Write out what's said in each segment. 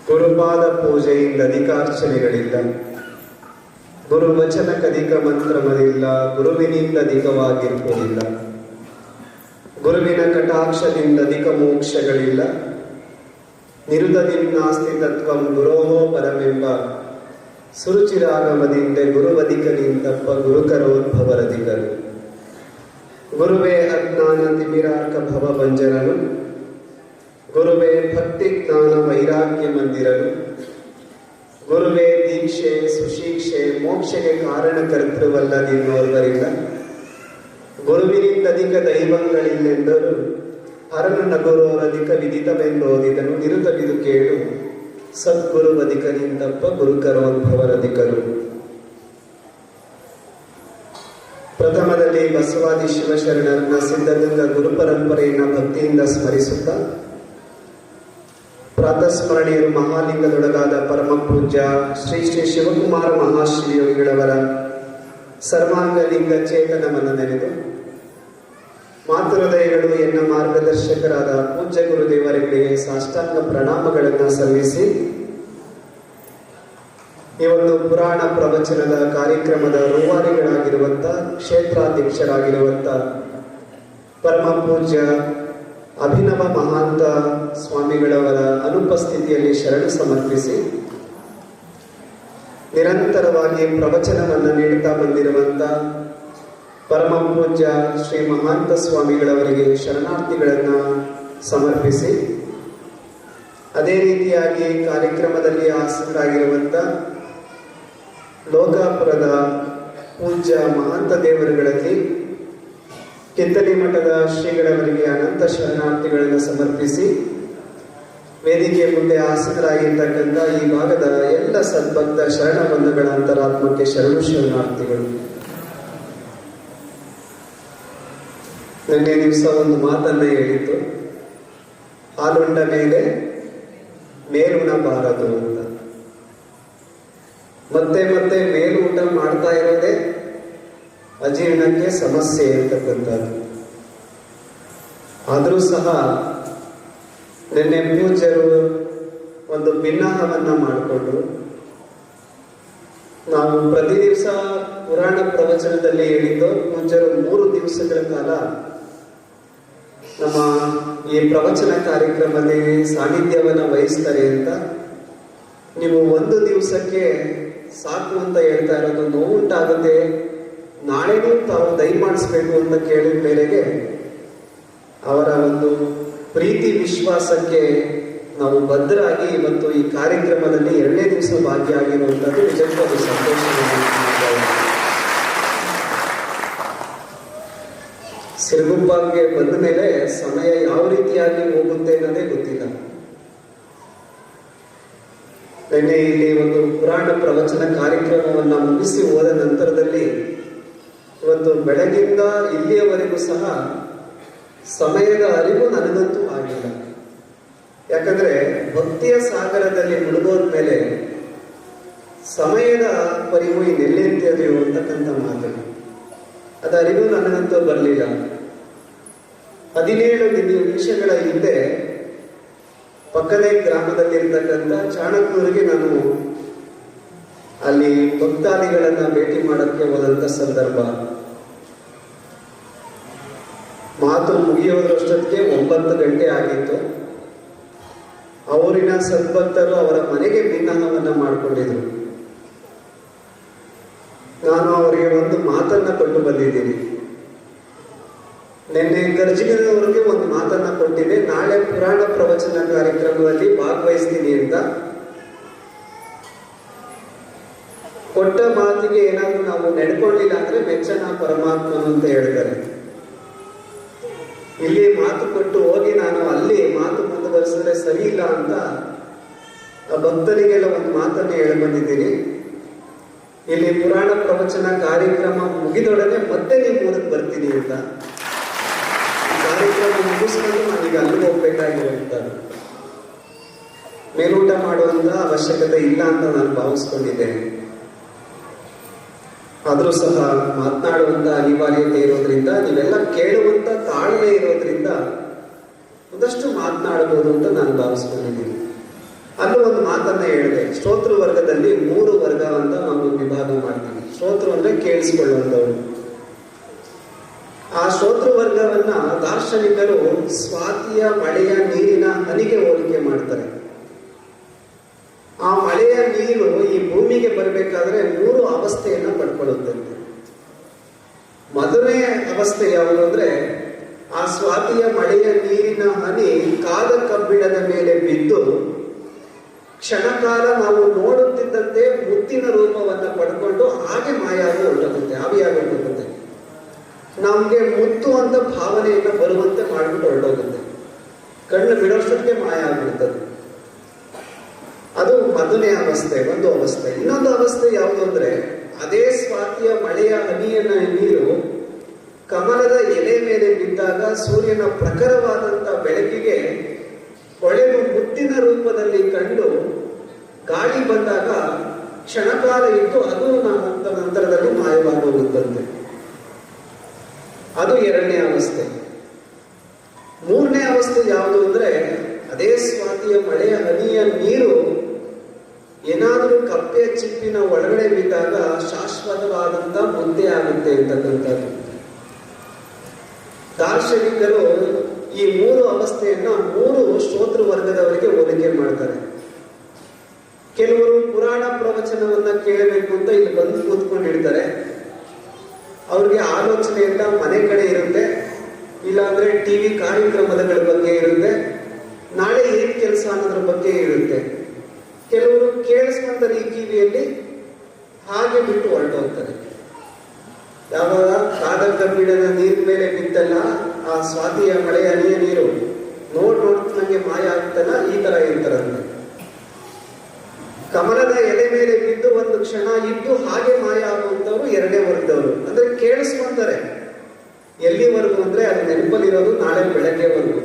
ಗುರುಪಾದ ಪೂಜೆಯಿಂದ ಅಧಿಕಾರ್ಚನೆಗಳಿಲ್ಲ, ಗುರುವಚನಕ್ಕಧಿಕ ಮಂತ್ರಮದಿಲ್ಲ, ಗುರುವಿನಿಂದ ಅಧಿಕವಾಗಿರುವುದಿಲ್ಲ, ಗುರುವಿನ ಕಟಾಕ್ಷದಿಂದ ಅಧಿಕ ಮೋಕ್ಷಗಳಿಲ್ಲ. ನಿರುತದಿಂ ನಾಸ್ತಿ ತತ್ವಂ ಗುರೋಹೋ ಪರಮೆಂಬ ಸುರುಚಿರಾಗಮದಿಂದ ಗುರುವಧಿಕನಿಂದಪ್ಪ ಗುರುಕರೋದ್ಭವರಧಿಕರು. ಗುರುವೇ ಅಜ್ಞಾನ ತಿಮಿರಾರ್ಕ ಭವ ಭಂಜರನು, ಗುರುವೇ ಭಕ್ತಿ ಜ್ಞಾನ ವೈರಾಗ್ಯ ಮಂದಿರನು, ಗುರುವೇ ದೀಕ್ಷೆ ಸುಶಿಕ್ಷೆ ಮೋಕ್ಷಕ್ಕೆ ಕಾರಣಕರ್ತೃವಲ್ಲದಿನ್ನೋರ್ವರಿಲ್ಲ. ಗುರುವಿನಿಂದ ಅಧಿಕ ದೈವಗಳಿಲ್ಲೆಂದರು, ಹರನು ನಗುರೋರಧಿಕ ವಿದಿತವೆಂದೋದಿದನು. ನಿರುತವಿದು ಕೇಳು ಸದ್ಗುರುವಧಿಕನಿಂದಪ್ಪ ಗುರುಕರೋದ್ಭವರಧಿಕರು. ಪ್ರಥಮದಲ್ಲಿ ಬಸವಾದಿ ಶಿವಶರಣರನ್ನ ಸಿದ್ಧಗಂಗ ಗುರು ಪರಂಪರೆಯನ್ನು ಭಕ್ತಿಯಿಂದ ಸ್ಮರಿಸುತ್ತಾ, ಪ್ರಾತಸ್ಮರಣೀಯರು ಮಹಾಲಿಂಗದೊಳಗಾದ ಪರಮ ಪೂಜ್ಯ ಶ್ರೀ ಶ್ರೀ ಶಿವಕುಮಾರ ಮಹಾಶ್ರೀ ಯೋಗಿಗಳವರ ಸರ್ವಾಂಗಲಿಂಗ ಚೇತನವನ್ನು ನೆನೆದು, ಮಾತೃಹೃದಯಗಳು ಎನ್ನ ಮಾರ್ಗದರ್ಶಕರಾದ ಪೂಜ್ಯ ಗುರುದೇವರಿಗೆ ಸಾಷ್ಟಾಂಗ ಪ್ರಣಾಮಗಳನ್ನು ಸಲ್ಲಿಸಿ, ಈ ಒಂದು ಪುರಾಣ ಪ್ರವಚನದ ಕಾರ್ಯಕ್ರಮದ ರೂವಾರಿಗಳಾಗಿರುವಂಥ ಕ್ಷೇತ್ರಾಧ್ಯಕ್ಷರಾಗಿರುವಂಥ ಪರಮ ಪೂಜ್ಯ ಅಭಿನವ ಮಹಾಂತ ಸ್ವಾಮಿಗಳವರ ಅನುಪಸ್ಥಿತಿಯಲ್ಲಿ ಶರಣು ಸಮರ್ಪಿಸಿ, ನಿರಂತರವಾಗಿ ಪ್ರವಚನವನ್ನು ನೀಡುತ್ತಾ ಬಂದಿರುವಂಥ ಪರಮ ಪೂಜ್ಯ ಶ್ರೀ ಮಹಾಂತ ಸ್ವಾಮಿಗಳವರಿಗೆ ಶರಣಾರ್ಥಿಗಳನ್ನು ಸಮರ್ಪಿಸಿ, ಅದೇ ರೀತಿಯಾಗಿ ಕಾರ್ಯಕ್ರಮದಲ್ಲಿ ಆಸೀನರಾಗಿರುವಂಥ ಲೋಕಾಪುರದ ಪೂಜ್ಯ ಮಹಾಂತ ದೇವರುಗಳಲ್ಲಿ ಕಿತ್ತಲಿ ಮಠದ ಶ್ರೀಗಳವರಿಗೆ ಅನಂತ ಶರಣಾರ್ಥಿಗಳನ್ನು ಸಮರ್ಪಿಸಿ, ವೇದಿಕೆಯ ಮುಂದೆ ಆಸೀನರಾಗಿರ್ತಕ್ಕಂಥ ಈ ಭಾಗದ ಎಲ್ಲ ಸದ್ಭಕ್ತ ಶರಣ ಬಂಧುಗಳ ಅಂತರಾತ್ಮಕ್ಕೆ ಶರಣು ಶರಣಾರ್ಥಿಗಳು. ನಿನ್ನೆ ದಿವಸ ಒಂದು ಮಾತನ್ನ ಹೇಳಿತ್ತು, ಹಾಲುಂಡ ಮೇಲೆ ಮೇಲುಣಬಾರದು ಅಂತ. ಮತ್ತೆ ಮತ್ತೆ ಮೇಲು ಊಟ ಮಾಡ್ತಾ ಇರೋದೇ ಅಜೀರ್ಣಕ್ಕೆ ಸಮಸ್ಯೆ ಇರ್ತಕ್ಕಂಥದ್ದು. ಆದರೂ ಸಹ ನಿನ್ನೆ ಪೂಜ್ಯರು ಒಂದು ಭಿನ್ನಾಹವನ್ನ ಮಾಡಿಕೊಂಡು, ನಾವು ಪ್ರತಿ ದಿವಸ ಪುರಾಣ ಪ್ರವಚನದಲ್ಲಿ ಹೇಳಿದ್ದು ಪೂಜ್ಯರು 3 ದಿವಸಗಳ ಕಾಲ ನಮ್ಮ ಈ ಪ್ರವಚನ ಕಾರ್ಯಕ್ರಮದಲ್ಲಿ ಸಾನ್ನಿಧ್ಯವನ್ನು ವಹಿಸ್ತಾರೆ ಅಂತ. ನೀವು 1 ದಿವಸಕ್ಕೆ ಸಾಕು ಅಂತ ಹೇಳ್ತಾ ಇರೋದು, ನೋವುಂಟಾಗುತ್ತೆ, ನಾಳೆನೂ ತಾವು ದಯಮಾಡಿಸ್ಬೇಕು ಅಂತ ಕೇಳಿದ ಮೇರೆಗೆ ಅವರ ಒಂದು ಪ್ರೀತಿ ವಿಶ್ವಾಸಕ್ಕೆ ನಾವು ಬದ್ಧರಾಗಿ ಇವತ್ತು ಈ ಕಾರ್ಯಕ್ರಮದಲ್ಲಿ 2ನೇ ದಿವಸ ಭಾಗಿಯಾಗಿರುವಂಥದ್ದು ನಿಜಕ್ಕೂ ಅದು ಸಂತೋಷ. ಸಿರುಗುಪ್ಪಾಗೆ ಬಂದ ಮೇಲೆ ಸಮಯ ಯಾವ ರೀತಿಯಾಗಿ ಹೋಗುತ್ತೆ ಅನ್ನೋದೇ ಗೊತ್ತಿಲ್ಲ. ನಿನ್ನೆ ಇಲ್ಲಿ ಒಂದು ಪುರಾಣ ಪ್ರವಚನ ಕಾರ್ಯಕ್ರಮವನ್ನು ಮುಗಿಸಿ ಹೋದ ನಂತರದಲ್ಲಿ ಇವತ್ತು ಬೆಳಗಿಂದ ಇಲ್ಲಿಯವರೆಗೂ ಸಹ ಸಮಯದ ಅರಿವು ನನಗಂತೂ ಆಗಿಲ್ಲ. ಯಾಕಂದ್ರೆ ಭಕ್ತಿಯ ಸಾಗರದಲ್ಲಿ ಮುಳುಗೋದ ಮೇಲೆ ಸಮಯದ ಪರಿವು ಇನ್ನೆಲ್ಲಿರ್ತದೆಯೋ ಅಂತಕ್ಕಂಥ ಮಾತು, ಅದು ಅರಿವು ನನಗಂತೂ ಬರಲಿಲ್ಲ. 17 ನಿಮಿಷಗಳ ಹಿಂದೆ ಪಕ್ಕದೇ ಗ್ರಾಮದಲ್ಲಿರ್ತಕ್ಕಂಥ ಚಾಣಕ್ಯರಿಗೆ ನಾನು ಅಲ್ಲಿ ಭಕ್ತಾದಿಗಳನ್ನ ಭೇಟಿ ಮಾಡೋಕ್ಕೆ ಹೋದಂಥ ಸಂದರ್ಭ. ಮಾತು ಮುಗಿಯೋದ್ರಷ್ಟೊತ್ತಿಗೆ 9 ಗಂಟೆ ಆಗಿತ್ತು. ಅವರಿನ ಸದ್ಭಕ್ತರು ಅವರ ಮನೆಗೆ ಭಿನ್ನಹವನ್ನ ಮಾಡಿಕೊಂಡಿದ್ರು. ನಾನು ಅವರಿಗೆ ಒಂದು ಮಾತನ್ನ ಕೊಟ್ಟು ಬಂದಿದ್ದೀನಿ. ನಿನ್ನೆ ಗರ್ಜಿಗದವರಿಗೆ ಒಂದು ಮಾತನ್ನ ಕೊಟ್ಟಿದ್ದೆ, ನಾಳೆ ಪುರಾಣ ಪ್ರವಚನ ಕಾರ್ಯಕ್ರಮದಲ್ಲಿ ಭಾಗವಹಿಸ್ತೀನಿ ಅಂತ. ಕೊಟ್ಟ ಮಾತಿಗೆ ಏನಾದ್ರೂ ನಾವು ನಡ್ಕೊಳ್ಳಿಲ್ಲ ಅಂದ್ರೆ ಮೆಚ್ಚನ ಪರಮಾತ್ಮನು ಅಂತ ಹೇಳ್ತಾರೆ. ಇಲ್ಲಿ ಮಾತು ಕೊಟ್ಟು ಹೋಗಿ ನಾನು ಅಲ್ಲಿ ಮಾತು ಮುಂದುವರಿಸಿದ್ರೆ ಸರಿ ಇಲ್ಲ ಅಂತ ಆ ಭಕ್ತರಿಗೆಲ್ಲ ಒಂದು ಮಾತನ್ನ ಹೇಳಿ ಬಂದಿದ್ದೀನಿ. ಇಲ್ಲಿ ಪುರಾಣ ಪ್ರವಚನ ಕಾರ್ಯಕ್ರಮ ಮುಗಿದೊಡನೆ ಮತ್ತೆ ನೀವು ಊರಿಗೆ ಬರ್ತೀನಿ ಅಂತ. ಕಾರ್ಯಕ್ರಮ ಮುಗಿಸ್ಕೊಂಡು ನಾನೀಗ ಅಲ್ಲಿಗೆ ಹೋಗ್ಬೇಕಾಗಿರುವಂಥದ್ದು. ಮೇಲೂಟ ಮಾಡುವಂತ ಅವಶ್ಯಕತೆ ಇಲ್ಲ ಅಂತ ನಾನು ಭಾವಿಸ್ಕೊಂಡಿದ್ದೇನೆ. ಆದರೂ ಸಹ ಮಾತನಾಡುವಂತ ಅನಿವಾರ್ಯತೆ ಇರೋದ್ರಿಂದ, ನೀವೆಲ್ಲ ಕೇಳುವಂತ ತಾಳ್ಮೆ ಇರೋದ್ರಿಂದ ಒಂದಷ್ಟು ಮಾತನಾಡಬಹುದು ಅಂತ ನಾನು ಭಾವಿಸ್ಕೊಂಡಿದ್ದೀನಿ. ಅಲ್ಲೂ ಒಂದು ಮಾತು ಶ್ರೋತೃ ವರ್ಗದಲ್ಲಿ 3 ವರ್ಗ ಅಂತ ನಾವು ವಿಭಾಗ ಮಾಡ್ತೀವಿ. ಶ್ರೋತೃ ಅಂದ್ರೆ ಕೇಳಿಸಿಕೊಳ್ಳುವಂಥವ್ರು. ಆ ಶ್ರೋತೃ ವರ್ಗವನ್ನ ದಾರ್ಶನಿಕರು ಸ್ವಾತಿಯ ಮಳೆಯ ನೀರಿನ ಹನಿಗೆ ಹೋಲಿಕೆ ಮಾಡ್ತಾರೆ. ಆ ಮಳೆಯ ನೀರು ಈ ಭೂಮಿಗೆ ಬರಬೇಕಾದ್ರೆ 3 ಅವಸ್ಥೆಯನ್ನ ಪಡ್ಕೊಳ್ಳುತ್ತೆ. ಮೊದಲನೇ ಅವಸ್ಥೆ ಯಾವುದು ಅಂದ್ರೆ, ಆ ಸ್ವಾತಿಯ ಮಳೆಯ ನೀರಿನ ಹನಿ ಕಾದ ಕಬ್ಬಿಣದ ಮೇಲೆ ಬಿದ್ದು ಕ್ಷಣಕಾಲ ನಾವು ನೋಡುತ್ತಿದ್ದಂತೆ ಮುತ್ತಿನ ರೂಪವನ್ನ ಪಡ್ಕೊಂಡು ಹಾಗೆ ಮಾಯಾಗಿ ಹೊರಟೋಗುತ್ತೆ, ಆವಿಯಾಗಿ ಹೊರಟೋಗುತ್ತೆ. ನಮ್ಗೆ ಮುತ್ತು ಅಂತ ಭಾವನೆಯನ್ನ ಬರುವಂತೆ ಮಾಡ್ಬಿಟ್ಟು ಹೊರಟೋಗುತ್ತೆ. ಕಣ್ಣು ಬಿಡೋಷ್ಟಕ್ಕೆ ಮಾಯ ಆಗ್ಬಿಡ್ತದೆ. ಅದು ಮೊದಲನೇ ಅವಸ್ಥೆ, ಒಂದು ಅವಸ್ಥೆ. ಇನ್ನೊಂದು ಅವಸ್ಥೆ ಯಾವುದು ಅಂದ್ರೆ, ಅದೇ ಸ್ವಾತಿಯ ಮಳೆಯ ಹನಿಯ ನೀರು ಕಮಲದ ಎಲೆ ಮೇಲೆ ಬಿದ್ದಾಗ ಸೂರ್ಯನ ಪ್ರಖರವಾದಂತ ಬೆಳಕಿಗೆ ಹೊಳೆದು ಮುತ್ತಿನ ರೂಪದಲ್ಲಿ ಕಂಡು ಗಾಳಿ ಬಂದಾಗ ಕ್ಷಣಕಾಲ ಇದ್ದು ಅದು ನಂತರದಲ್ಲಿ ಮಾಯವಾಗಿ ಹೋಗುತ್ತಂತೆ. ಅದು 2ನೇ ಅವಸ್ಥೆ. 3ನೇ ಅವಸ್ಥೆ ಯಾವುದು ಅಂದ್ರೆ, ಅದೇ ಸ್ವಾತಿಯ ಮಳೆಯ ಹನಿಯ ನೀರು ಏನಾದರೂ ಕಪ್ಪೆಯ ಚಿಪ್ಪಿನ ಒಳಗಡೆ ಬಿದ್ದಾಗ ಶಾಶ್ವತವಾದಂತ ಮುದ್ದೆ ಆಗುತ್ತೆ ಅಂತಕ್ಕಂಥದ್ದು. ದಾರ್ಶನಿಕರು ಈ 3 ಅವಸ್ಥೆಯನ್ನ 3 ಶ್ರೋತೃ ವರ್ಗದವರಿಗೆ ಹೋಲಿಕೆ ಮಾಡ್ತಾರೆ. ಕೆಲವರು ಪುರಾಣ ಪ್ರವಚನವನ್ನ ಕೇಳಬೇಕು ಅಂತ ಇಲ್ಲಿ ಬಂದು ಕೂತ್ಕೊಂಡಿರ್ತಾರೆ. ಅವ್ರಿಗೆ ಆಲೋಚನೆ ಎಲ್ಲ ಮನೆ ಕಡೆ ಇರುತ್ತೆ, ಇಲ್ಲಾಂದ್ರೆ ಟಿವಿ ಕಾರ್ಯಕ್ರಮಗಳ ಬಗ್ಗೆ ಇರುತ್ತೆ, ನಾಳೆ ಏನ್ ಕೆಲಸ ಅನ್ನೋದ್ರ ಬಗ್ಗೆ ಇರುತ್ತೆ. ಕೆಲವರು ಕೇಳಿಸ್ಕೊಂತಾರೆ ಈ ಕಿವಿಯಲ್ಲಿ, ಹಾಗೆ ಬಿಟ್ಟು ಹೊರಟೋಗ್ತಾರೆ. ಯಾವಾಗ ಕಾದ ಕಬ್ಬಿಣದ ನೀರ್ ಮೇಲೆ ಬಿದ್ದಲ್ಲ ಆ ಸ್ವಾತಿಯ ಮಳೆಯ ಹನಿಯ ನೀರು ನೋಡ್ ನಂಗೆ ಮಾಯ ಆಗ್ತಲ್ಲ, ಈ ತರ ಇರ್ತಾರಂತೆ. ಕಮಲದ ಎಲೆ ಮೇಲೆ ಬಿದ್ದು ಒಂದು ಕ್ಷಣ ಇದ್ದು ಹಾಗೆ ಮಾಯ ಆಗುವಂತವ್ರು 2ನೇ ವರ್ಗದವರು. ಅಂದ್ರೆ ಕೇಳಿಸ್ಕೊಂತಾರೆ. ಎಲ್ಲಿವರೆಗೂ ಅಂದ್ರೆ ಅದು ನೆನಪಲ್ಲಿರೋದು ನಾಳೆ ಬೆಳಗ್ಗೆವರೆಗೂ,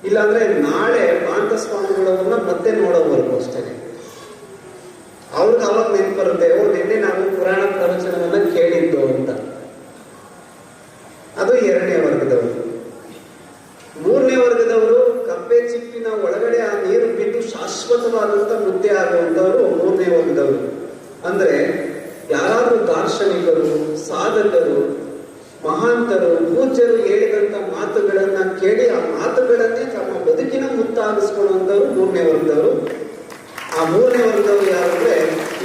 ಇಲ್ಲಾಂದ್ರೆ ನಾಳೆ ಪಾಂತ ಸ್ವಾಮಿಗಳವನ್ನ ಮತ್ತೆ ನೋಡೋವರೆಗೂ ಅಷ್ಟೇ. ಅವ್ರಿಗೆ ಅವಾಗ ನೆನಪು ಬರುತ್ತೆ, ನಿನ್ನೆ ನಾವು ಪುರಾಣ ಪ್ರವಚನವನ್ನ ಕೇಳಿದ್ದು ಅಂತ. ಅದು 2ನೇ ವರ್ಗದವರು. 3ನೇ ವರ್ಗದವರು ಕಪ್ಪೆ ಚಿಪ್ಪಿನ ಒಳಗಡೆ ಆ ನೀರು ಬಿದ್ದು ಶಾಶ್ವತವಾದಂತ ಮುದ್ದೆ ಆಗುವಂತವರು 3ನೇ ವರ್ಗದವರು. ಅಂದ್ರೆ ಯಾರಾದ್ರೂ ದಾರ್ಶನಿಕರು, ಸಾಧಕರು, ಮಹಾಂತರು, ಪೂಜ್ಯರು ಹೇಳಿದಂತ ಮಾತುಗಳನ್ನ ಕೇಳಿ ಆ ಮಾತುಗಳನ್ನೇ ತಮ್ಮ ಬದುಕಿನ ಮುತ್ತಾಗಿಸ್ಕೊಳ್ಳುವಂತವ್ರು 3ನೇ ವರ್ಗದವರು. ಆ 3ನೇ ವರ್ಗದವರು ಯಾರಂದ್ರೆ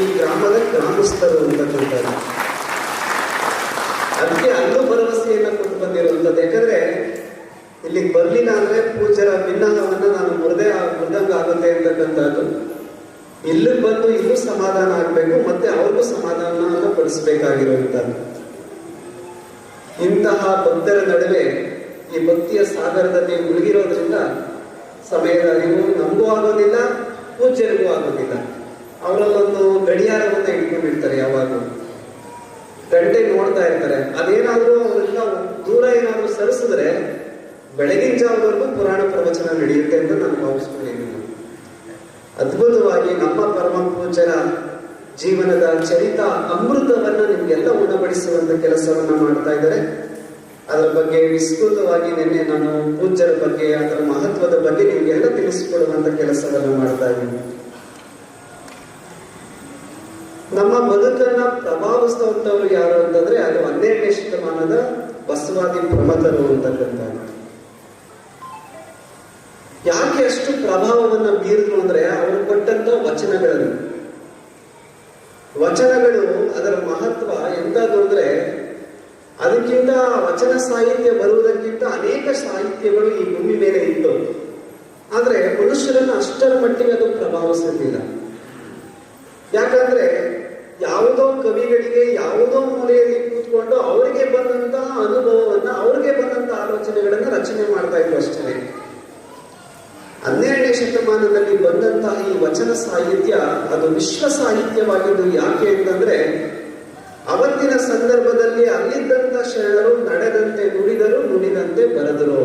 ಈ ಗ್ರಾಮದ ಗ್ರಾಮಸ್ಥರು ಅಂತಕ್ಕಂಥದ್ದು. ಅದಕ್ಕೆ ಅಲ್ಲೂ ಭರವಸೆಯನ್ನ ಕೊಟ್ಟು ಬಂದಿರುವಂಥದ್ದು. ಯಾಕಂದ್ರೆ ಇಲ್ಲಿಗೆ ಬರ್ಲಿಲ್ಲ ಅಂದ್ರೆ ಪೂಜ್ಯರ ಭಿನ್ನಹವನ್ನ ನಾನು ಮುರಿದಂಗ ಆಗುತ್ತೆ ಅಂತಕ್ಕಂಥದ್ದು. ಇಲ್ಲಿಗೆ ಬಂದು ಇಲ್ಲೂ ಸಮಾಧಾನ ಆಗ್ಬೇಕು, ಮತ್ತೆ ಅವ್ರಿಗೂ ಸಮಾಧಾನ ಪಡಿಸಬೇಕಾಗಿರುವಂಥದ್ದು. ಇಂತಹ ಭಕ್ತರ ನಡುವೆ ಈ ಭಕ್ತಿಯ ಸಾಗರದಲ್ಲಿ ಮುಳುಗಿರೋದ್ರಿಂದ ಸಮಯದ ಅರಿವು ನಮಗೂ ಆಗೋದಿಲ್ಲ, ಪೂಜ್ಯರಿಗೂ ಆಗೋದಿಲ್ಲ. ಅವರಲ್ಲೊಂದು ಗಡಿಯಾರವನ್ನ ಇಟ್ಕೊಂಡಿರ್ತಾರೆ, ಯಾವಾಗಲೂ ಗಂಟೆ ನೋಡ್ತಾ ಇರ್ತಾರೆ. ಅದೇನಾದ್ರೂ ಅವರಿಂದ ದೂರ ಏನಾದ್ರೂ ಸರಿಸಿದ್ರೆ ಬೆಳಗಿನ ಜಾವದವರೆಗೂ ಪುರಾಣ ಪ್ರವಚನ ನಡೆಯುತ್ತೆ ಅಂತ ನಾನು ಭಾವಿಸ್ಕೊಂಡಿದ್ದೀನಿ. ಅದ್ಭುತವಾಗಿ ನಮ್ಮ ಪರಮ ಪೂಜ್ಯರ ಜೀವನದ ಚರಿತ ಅಮೃತವನ್ನ ನಿಮ್ಗೆಲ್ಲ ಉಣಬಡಿಸುವಂತ ಕೆಲಸವನ್ನ ಮಾಡ್ತಾ ಇದ್ದಾರೆ. ಅದರ ಬಗ್ಗೆ ವಿಸ್ತೃತವಾಗಿ ನಿನ್ನೆ ನಾನು ಪೂಜ್ಯರ ಬಗ್ಗೆ, ಅದರ ಮಹತ್ವದ ಬಗ್ಗೆ ನಿಮ್ಗೆಲ್ಲ ತಿಳಿಸಿಕೊಡುವಂತ ಕೆಲಸವನ್ನ ಮಾಡ್ತಾ ಇದ್ದೀನಿ. ನಮ್ಮ ಬದುಕನ್ನ ಪ್ರಭಾವಿಸಿದವರು ಯಾರು ಅಂತಂದ್ರೆ ಅದು 12ನೇ ಶತಮಾನದ ಬಸವಾದಿ ಪ್ರಮಥರು ಅಂತಕ್ಕಂಥ. ಯಾಕೆ ಅಷ್ಟು ಪ್ರಭಾವವನ್ನ ಬೀರಿದ್ರು ಅಂದ್ರೆ ಅವರು ಕೊಟ್ಟಂತ ವಚನಗಳು ಅದರ ಮಹತ್ವ ಎಂತದ್ದು ಅಂದ್ರೆ, ಅದಕ್ಕಿಂತ ವಚನ ಸಾಹಿತ್ಯ ಬರುವುದಕ್ಕಿಂತ ಅನೇಕ ಸಾಹಿತ್ಯಗಳು ಈ ಭೂಮಿ ಮೇಲೆ ಇತ್ತು. ಆದ್ರೆ ಮನುಷ್ಯರನ್ನು ಅಷ್ಟರ ಮಟ್ಟಿಗೆ ಅದು ಪ್ರಭಾವಿಸಲಿಲ್ಲ. ಯಾಕಂದ್ರೆ ಯಾವುದೋ ಕವಿಗಳಿಗೆ ಯಾವುದೋ ಮೂಲೆಯಲ್ಲಿ ಕೂತ್ಕೊಂಡು ಅವರಿಗೆ ಬಂದಂತಹ ಅನುಭವವನ್ನ, ಅವ್ರಿಗೆ ಬಂದಂತ ಆಲೋಚನೆಗಳನ್ನ ರಚನೆ ಮಾಡ್ತಾ ಇದ್ರು ಅಷ್ಟೇ. 12ನೇ ಶತಮಾನದಲ್ಲಿ ಬಂದಂತಹ ಈ ವಚನ ಸಾಹಿತ್ಯ ಅದು ವಿಶ್ವ ಸಾಹಿತ್ಯವಾಗಿದ್ದು. ಯಾಕೆ ಅಂತಂದ್ರೆ ಅವತ್ತಿನ ಸಂದರ್ಭದಲ್ಲಿ ಅಲ್ಲಿದ್ದಂತ ಶರಣರು ನಡೆದಂತೆ ನುಡಿದರು, ನುಡಿದಂತೆ ಬರೆದರು.